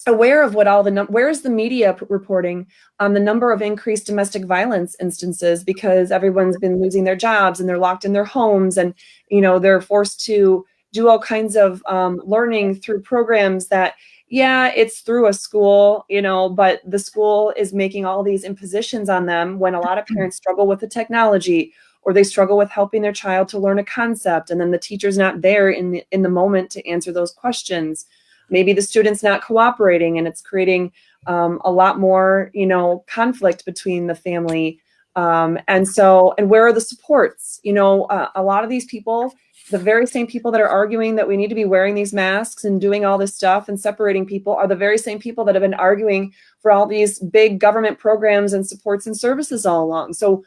aware of what where is the media reporting on the number of increased domestic violence instances, because everyone's been losing their jobs and they're locked in their homes, and, they're forced to do all kinds of learning through programs that, it's through a school, but the school is making all these impositions on them when a lot of parents struggle with the technology, or they struggle with helping their child to learn a concept, and then the teacher's not there in the moment to answer those questions. Maybe the student's not cooperating, and it's creating a lot more, conflict between the family. And where are the supports? A lot of these people the very same people that are arguing that we need to be wearing these masks and doing all this stuff and separating people are the very same people that have been arguing for all these big government programs and supports and services all along. So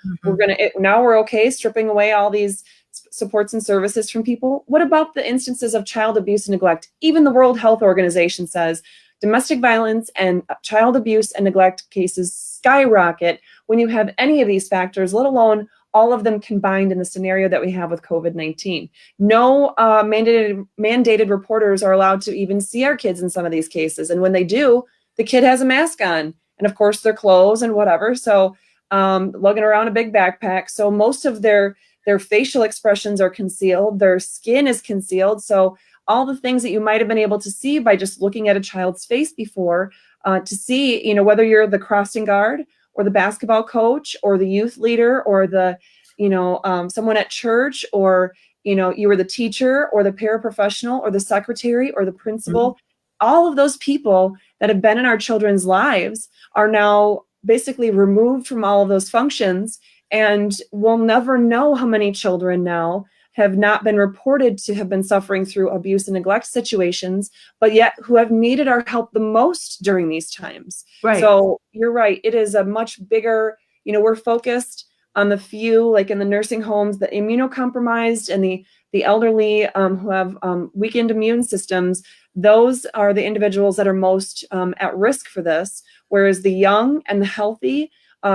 now we're okay stripping away all these supports and services from people. What about the instances of child abuse and neglect? Even the World Health Organization says domestic violence and child abuse and neglect cases skyrocket when you have any of these factors, let alone all of them combined in the scenario that we have with COVID-19. No mandated reporters are allowed to even see our kids in some of these cases. And when they do, the kid has a mask on and of course their clothes and whatever. So lugging around a big backpack. So most of their facial expressions are concealed. Their skin is concealed. So all the things that you might have been able to see by just looking at a child's face before, to see, you know, whether you're the crossing guard or the basketball coach or the youth leader or the, you know, someone at church, or, you know, you were the teacher or the paraprofessional or the secretary or the principal. All of those people that have been in our children's lives are now basically removed from all of those functions, and we'll never know how many children now have not been reported to have been suffering through abuse and neglect situations, but yet who have needed our help the most during these times. Right. So you're right. It is a much bigger, you know, we're focused on the few, like in the nursing homes, the immunocompromised and the elderly who have weakened immune systems. Those are the individuals that are most at risk for this, whereas the young and the healthy,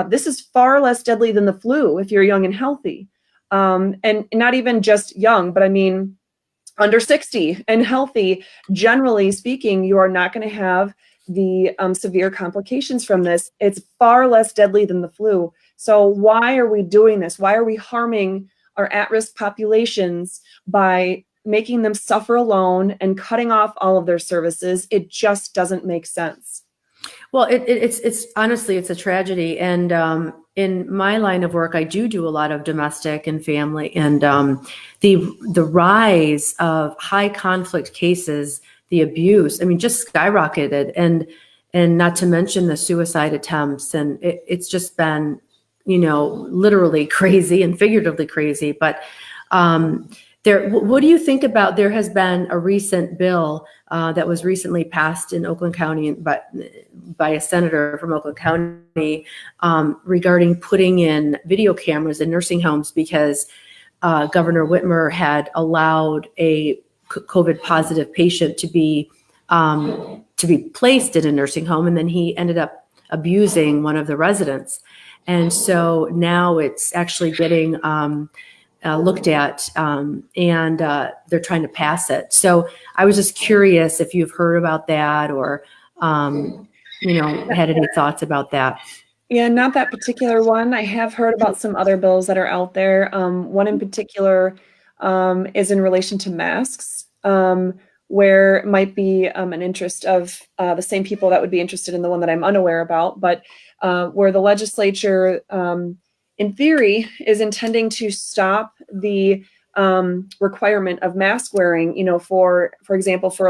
this is far less deadly than the flu if you're young and healthy. And not even just young, but I mean, under 60 and healthy, generally speaking, you are not going to have the severe complications from this. It's far less deadly than the flu. So why are we doing this? Why are we harming our at-risk populations by making them suffer alone and cutting off all of their services? It just doesn't make sense. Well, it's honestly, it's a tragedy. And in my line of work, I do a lot of domestic and family, and the rise of high conflict cases, the abuse, I mean, just skyrocketed, and not to mention the suicide attempts. And it's just been, you know, literally crazy and figuratively crazy. But what do you think about, there has been a recent bill that was recently passed in Oakland County by a senator from Oakland County regarding putting in video cameras in nursing homes, because Governor Whitmer had allowed a COVID positive patient to be placed in a nursing home, and then he ended up abusing one of the residents. And so now it's actually getting looked at, and they're trying to pass it. So I was just curious if you've heard about that, or you know, had any thoughts about that. Yeah, not that particular one. I have heard about some other bills that are out there. One in particular is in relation to masks, where it might be an interest of the same people that would be interested in the one that I'm unaware about, but where the legislature, in theory, is intending to stop the requirement of mask wearing, you know, for example, for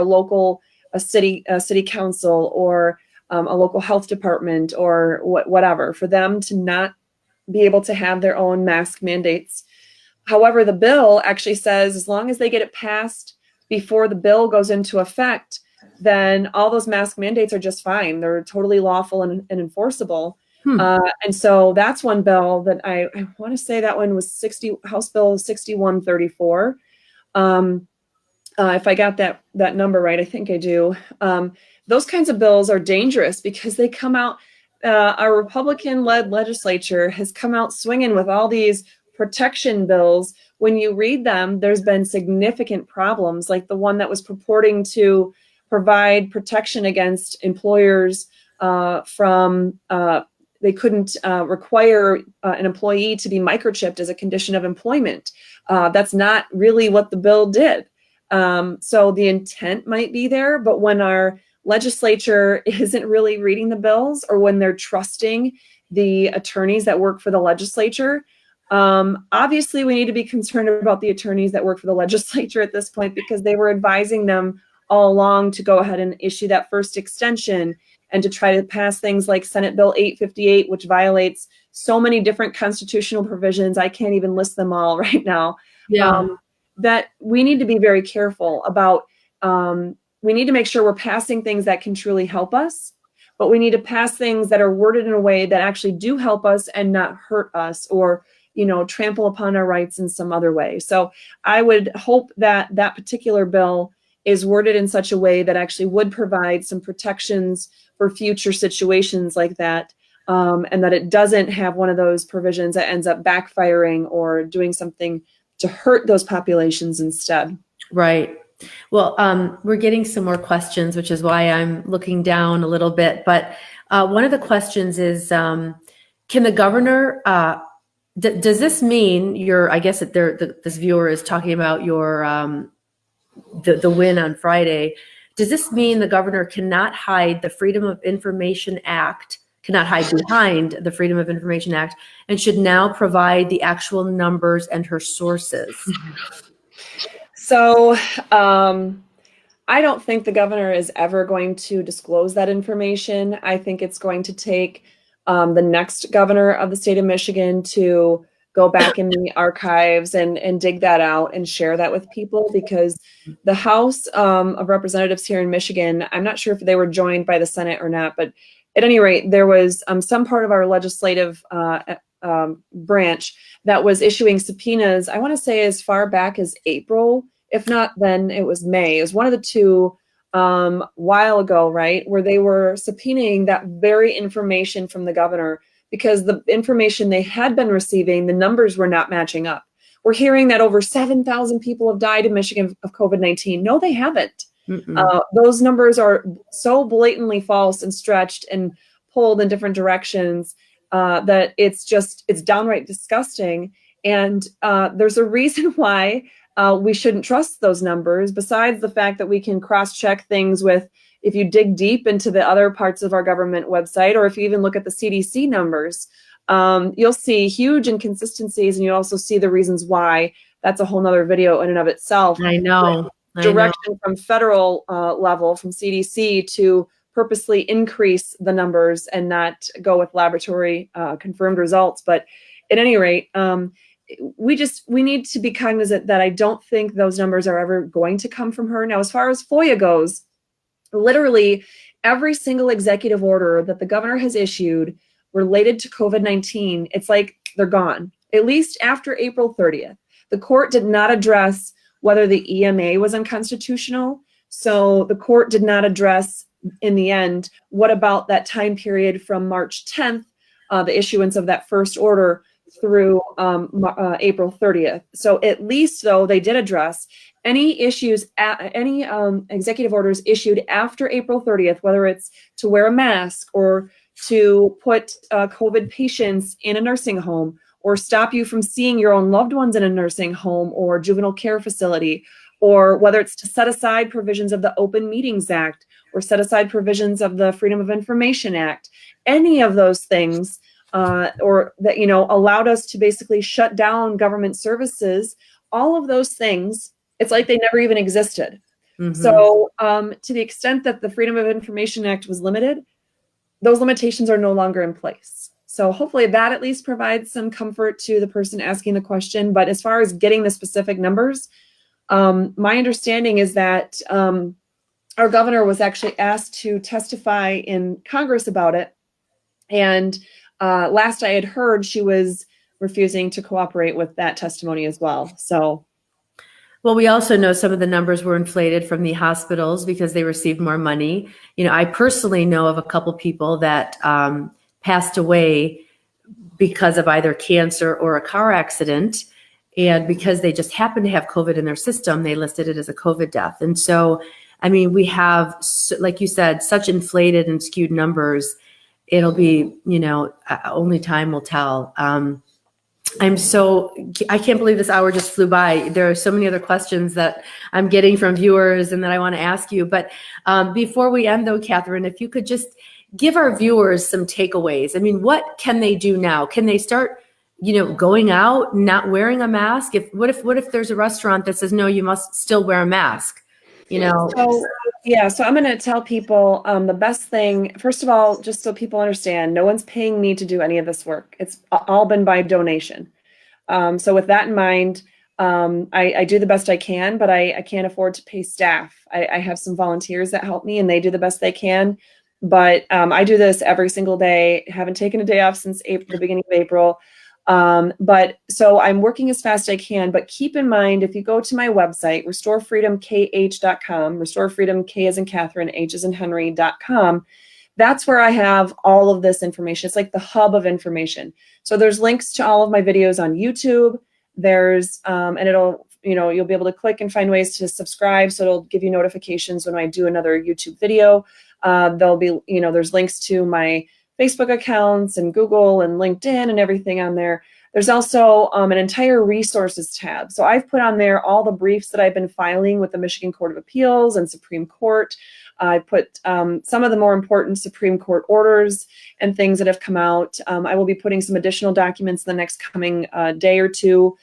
a city council or a local health department or whatever, for them to not be able to have their own mask mandates. However, the bill actually says as long as they get it passed before the bill goes into effect, then all those mask mandates are just fine. They're totally lawful and enforceable. And so that's one bill that I want to say that one was House Bill 6134. If I got that number right, I think I do. Those kinds of bills are dangerous because they come out, our Republican-led legislature has come out swinging with all these protection bills. When you read them, there's been significant problems, like the one that was purporting to provide protection against employers from they couldn't require an employee to be microchipped as a condition of employment. That's not really what the bill did. So the intent might be there, but when our legislature isn't really reading the bills, or when they're trusting the attorneys that work for the legislature, obviously we need to be concerned about the attorneys that work for the legislature at this point, because they were advising them all along to go ahead and issue that first extension and to try to pass things like Senate Bill 858, which violates so many different constitutional provisions. I can't even list them all right now. Yeah. that we need to be very careful about. We need to make sure we're passing things that can truly help us, but we need to pass things that are worded in a way that actually do help us and not hurt us, or, you know, trample upon our rights in some other way. So I would hope that that particular bill is worded in such a way that actually would provide some protections for future situations like that, and that it doesn't have one of those provisions that ends up backfiring or doing something to hurt those populations instead. Right. Well, we're getting some more questions, which is why I'm looking down a little bit. But one of the questions is, can the governor, does this mean I guess that this viewer is talking about your, the win on Friday. Does this mean the governor cannot hide the Freedom of Information Act, cannot hide behind the Freedom of Information Act, and should now provide the actual numbers and her sources? So I don't think the governor is ever going to disclose that information. I think it's going to take the next governor of the state of Michigan to go back in the archives and dig that out and share that with people, because the House of Representatives here in Michigan, I'm not sure if they were joined by the Senate or not, but at any rate, there was some part of our legislative branch that was issuing subpoenas, I want to say as far back as April. If not, then it was May. It was one of the two while ago, right, where they were subpoenaing that very information from the governor, because the information they had been receiving, the numbers were not matching up. We're hearing that over 7,000 people have died in Michigan of COVID-19. No, they haven't. Those numbers are so blatantly false and stretched and pulled in different directions that it's downright disgusting. And there's a reason why we shouldn't trust those numbers, besides the fact that we can cross-check things with, if you dig deep into the other parts of our government website, or if you even look at the CDC numbers, you'll see huge inconsistencies, and you also see the reasons why. That's a whole nother video in and of itself. I know. Direction from federal level, from CDC, to purposely increase the numbers and not go with laboratory confirmed results. But at any rate, we need to be cognizant that I don't think those numbers are ever going to come from her. Now, as far as FOIA goes, literally every single executive order that the governor has issued related to COVID-19, it's like they're gone, at least after April 30th. The court did not address whether the EMA was unconstitutional. So the court did not address, in the end, what about that time period from March 10th, the issuance of that first order, through April 30th. So at least, though, they did address any issues, any executive orders issued after April 30th, whether it's to wear a mask, or to put COVID patients in a nursing home, or stop you from seeing your own loved ones in a nursing home or juvenile care facility, or whether it's to set aside provisions of the Open Meetings Act, or set aside provisions of the Freedom of Information Act. Any of those things, or that, you know, allowed us to basically shut down government services, all of those things, it's like they never even existed. So to the extent that the Freedom of Information Act was limited, those limitations are no longer in place. So hopefully that at least provides some comfort to the person asking the question. But as far as getting the specific numbers, my understanding is that our governor was actually asked to testify in Congress about it. And last I had heard, she was refusing to cooperate with that testimony as well. So, well, we also know some of the numbers were inflated from the hospitals because they received more money. You know, I personally know of a couple people that passed away because of either cancer or a car accident. And because they just happened to have COVID in their system, they listed it as a COVID death. And so, I mean, we have, like you said, such inflated and skewed numbers. It'll be, you know, only time will tell. I can't believe this hour just flew by. There are so many other questions that I'm getting from viewers and that I want to ask you. But before we end, though, Katherine, if you could just give our viewers some takeaways. I mean, what can they do now? Can they start, you know, going out, not wearing a mask? What if there's a restaurant that says, no, you must still wear a mask? You know? So I'm going to tell people the best thing, first of all, just so people understand, no one's paying me to do any of this work. It's all been by donation. So with that in mind, I do the best I can, but I can't afford to pay staff. I have some volunteers that help me, and they do the best they can. But I do this every single day. Haven't taken a day off since April, the beginning of April. But so I'm working as fast as I can. But keep in mind, if you go to my website, restorefreedomkh.com, Restore Freedom, K as in Catherine, H as in Henry.com, that's where I have all of this information. It's like the hub of information. So there's links to all of my videos on YouTube. There's, and it'll, you'll be able to click and find ways to subscribe. So it'll give you notifications when I do another YouTube video. There'll be, there's links to my Facebook accounts and Google and LinkedIn and everything on there. There's also an entire resources tab. So I've put on there all the briefs that I've been filing with the Michigan Court of Appeals and Supreme Court. I put some of the more important Supreme Court orders and things that have come out. I will be putting some additional documents in the next coming day or two.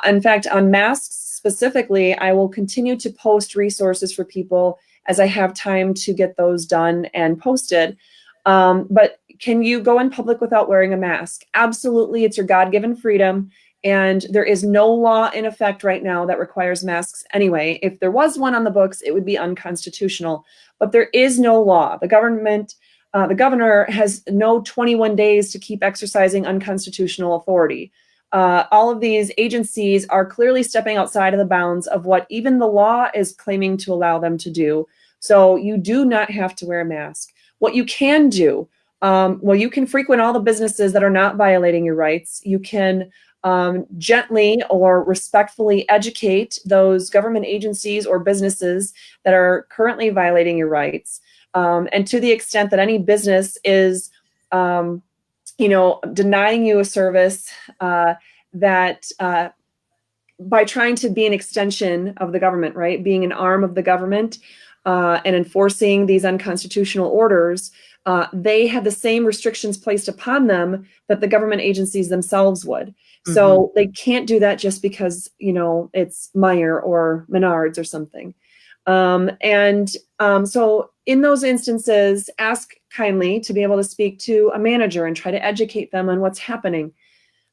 In fact, on masks specifically, I will continue to post resources for people as I have time to get those done and posted. But can you go in public without wearing a mask? Absolutely, it's your God-given freedom. And there is no law in effect right now that requires masks anyway. If there was one on the books, it would be unconstitutional. But there is no law. The governor has no 21 days to keep exercising unconstitutional authority. All of these agencies are clearly stepping outside of the bounds of what even the law is claiming to allow them to do. So you do not have to wear a mask. What you can do, well, you can frequent all the businesses that are not violating your rights. You can gently or respectfully educate those government agencies or businesses that are currently violating your rights. And to the extent that any business is, denying you a service that by trying to be an extension of the government, right, being an arm of the government and enforcing these unconstitutional orders, they have the same restrictions placed upon them that the government agencies themselves would. So they can't do that just because, it's Meijer or Menards or something. So in those instances, ask kindly to be able to speak to a manager and try to educate them on what's happening.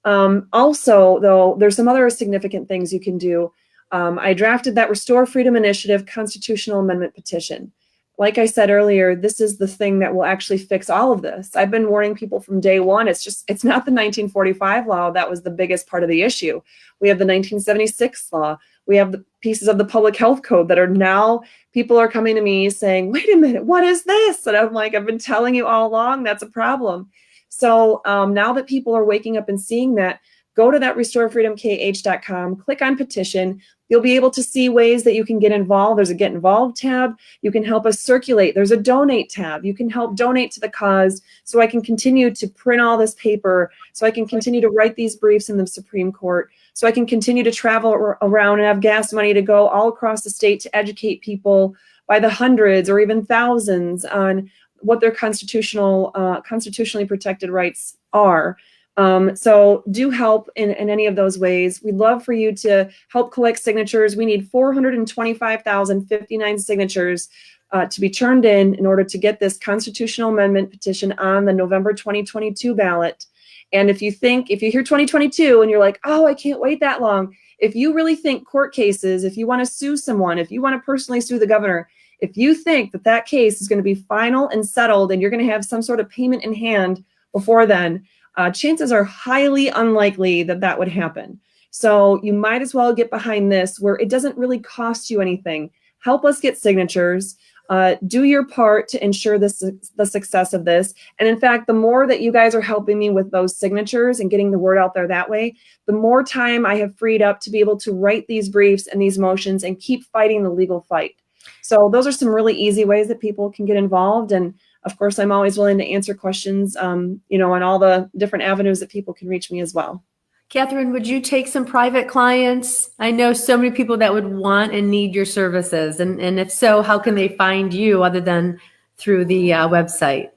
Also, though, there's some other significant things you can do. I drafted that Restore Freedom Initiative constitutional amendment petition. Like I said earlier, this is the thing that will actually fix all of this. I've been warning people from day one. It's not the 1945 law that was the biggest part of the issue. We have the 1976 law. We have the pieces of the public health code that are now, people are coming to me saying, wait a minute, what is this? And I'm like, I've been telling you all along, that's a problem. So now that people are waking up and seeing that, go to that restorefreedomkh.com, click on petition. You'll be able to see ways that you can get involved. There's a Get Involved tab. You can help us circulate. There's a Donate tab. You can help donate to the cause so I can continue to print all this paper, so I can continue to write these briefs in the Supreme Court, so I can continue to travel around and have gas money to go all across the state to educate people by the hundreds or even thousands on what their constitutionally protected rights are. So do help in any of those ways. We'd love for you to help collect signatures. We need 425,059 signatures to be turned in order to get this constitutional amendment petition on the November 2022 ballot. And if you hear 2022 and you're like, oh, I can't wait that long. If you really think court cases, if you want to sue someone, if you want to personally sue the governor, if you think that case is going to be final and settled and you're going to have some sort of payment in hand before then, chances are highly unlikely that would happen. So you might as well get behind this where it doesn't really cost you anything. Help us get signatures. Do your part to ensure the success of this. And in fact, the more that you guys are helping me with those signatures and getting the word out there that way, the more time I have freed up to be able to write these briefs and these motions and keep fighting the legal fight. So those are some really easy ways that people can get involved. And of course, I'm always willing to answer questions, on all the different avenues that people can reach me as well. Katherine, would you take some private clients? I know so many people that would want and need your services. And if so, how can they find you other than through the website?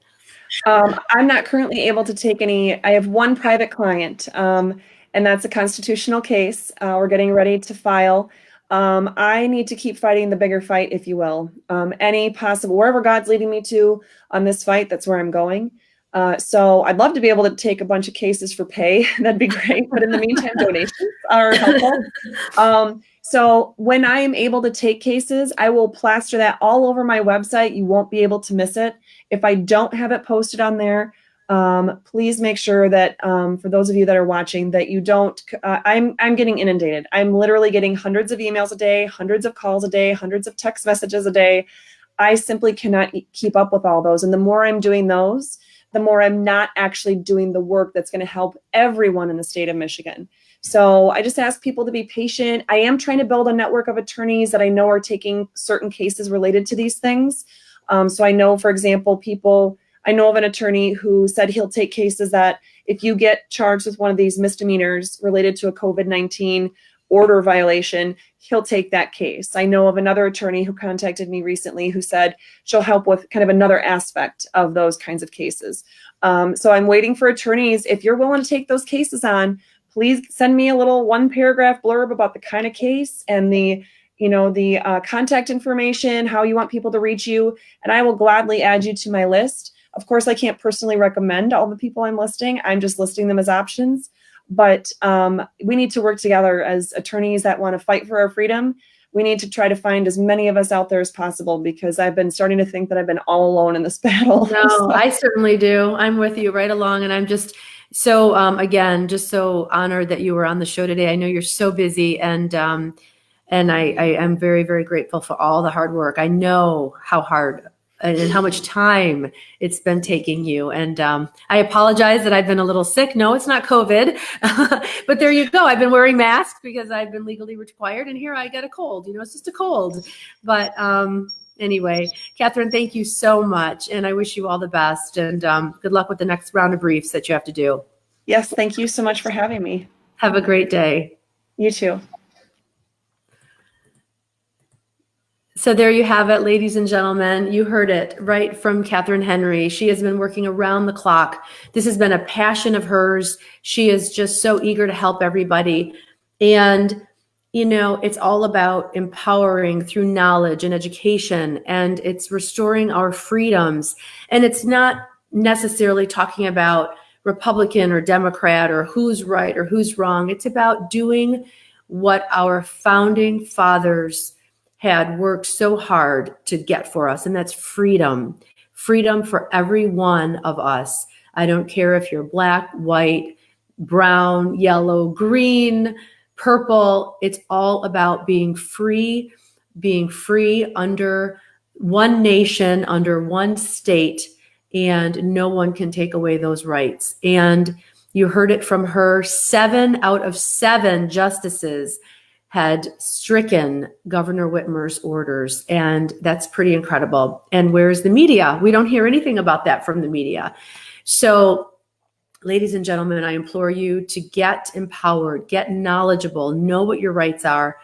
I'm not currently able to take any. I have one private client, and that's a constitutional case. We're getting ready to file. I need to keep fighting the bigger fight, if you will. Any possible, wherever God's leading me to on this fight, that's where I'm going. So I'd love to be able to take a bunch of cases for pay. That'd be great. But in the meantime, donations are helpful. So when I am able to take cases, I will plaster that all over my website. You won't be able to miss it. If I don't have it posted on there, please make sure that for those of you that are watching, that you don't, I'm getting inundated. I'm literally getting hundreds of emails a day, hundreds of calls a day, hundreds of text messages a day. I simply cannot keep up with all those. And the more I'm doing those, the more I'm not actually doing the work that's going to help everyone in the state of Michigan. So I just ask people to be patient. I am trying to build a network of attorneys that I know are taking certain cases related to these things. So I know, for example, I know of an attorney who said he'll take cases that if you get charged with one of these misdemeanors related to a COVID-19 order violation, he'll take that case. I know of another attorney who contacted me recently who said she'll help with kind of another aspect of those kinds of cases. So I'm waiting for attorneys. If you're willing to take those cases on, please send me a little 1-paragraph blurb about the kind of case and the contact information, how you want people to reach you, and I will gladly add you to my list. Of course, I can't personally recommend all the people I'm listing. I'm just listing them as options. But we need to work together as attorneys that want to fight for our freedom. We need to try to find as many of us out there as possible, because I've been starting to think that I've been all alone in this battle. No, so. I certainly do. I'm with you right along. And I'm just so, again, just so honored that you were on the show today. I know you're so busy, and I am very, very grateful for all the hard work. I know how hard and how much time it's been taking you. And I apologize that I've been a little sick. No, it's not COVID, but there you go. I've been wearing masks because I've been legally required, and here I get a cold. It's just a cold. But anyway, Katherine, thank you so much. And I wish you all the best, and good luck with the next round of briefs that you have to do. Yes, thank you so much for having me. Have a great day. You too. So there you have it, ladies and gentlemen. You heard it right from Katherine Henry. She has been working around the clock. This has been a passion of hers. She is just so eager to help everybody. And, it's all about empowering through knowledge and education, and it's restoring our freedoms. And it's not necessarily talking about Republican or Democrat or who's right or who's wrong. It's about doing what our founding fathers had worked so hard to get for us, and that's freedom. Freedom for every one of us. I don't care if you're black, white, brown, yellow, green, purple. It's all about being free under one nation, under one state, and no one can take away those rights. And you heard it from her. 7 out of 7 justices had stricken Governor Whitmer's orders, and that's pretty incredible. And where's the media? We don't hear anything about that from the media. So, ladies and gentlemen, I implore you to get empowered, get knowledgeable, know what your rights are.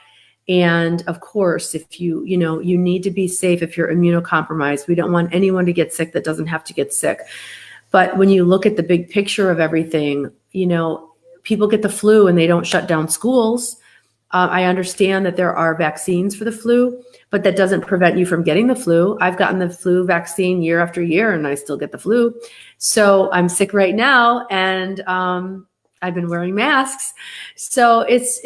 And of course, if you need to be safe if you're immunocompromised. We don't want anyone to get sick that doesn't have to get sick. But when you look at the big picture of everything, people get the flu and they don't shut down schools. I understand that there are vaccines for the flu, but that doesn't prevent you from getting the flu. I've gotten the flu vaccine year after year, and I still get the flu. So I'm sick right now, and I've been wearing masks. So it's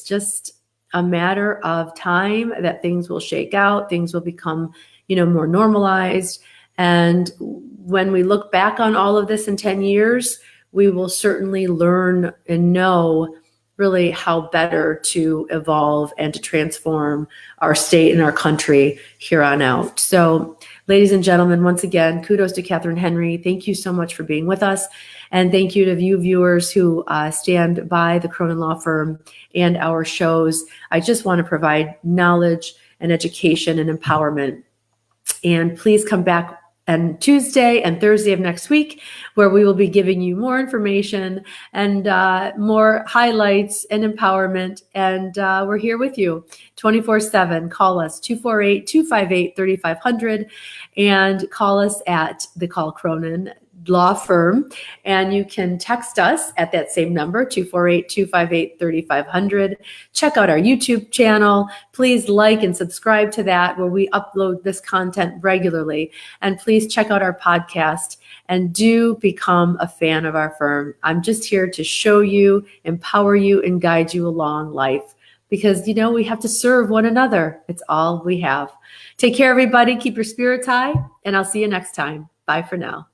just a matter of time that things will shake out. Things will become, more normalized. And when we look back on all of this in 10 years, we will certainly learn and know really how better to evolve and to transform our state and our country here on out. So, ladies and gentlemen, once again, kudos to Katherine Henry. Thank you so much for being with us. And thank you to you viewers who stand by the Cronin Law Firm and our shows. I just want to provide knowledge and education and empowerment. And please come back on Tuesday and Thursday of next week, where we will be giving you more information and more highlights and empowerment. And we're here with you 24/7. Call us 248-258-3500 and call us at the Call Cronin law firm, and you can text us at that same number, 248-258-3500. Check out our YouTube channel. Please like and subscribe to that, where we upload this content regularly. And please check out our podcast and do become a fan of our firm. I'm just here to show you, empower you, and guide you along life, because, you know, we have to serve one another. It's all we have. Take care, everybody. Keep your spirits high, and I'll see you next time. Bye for now.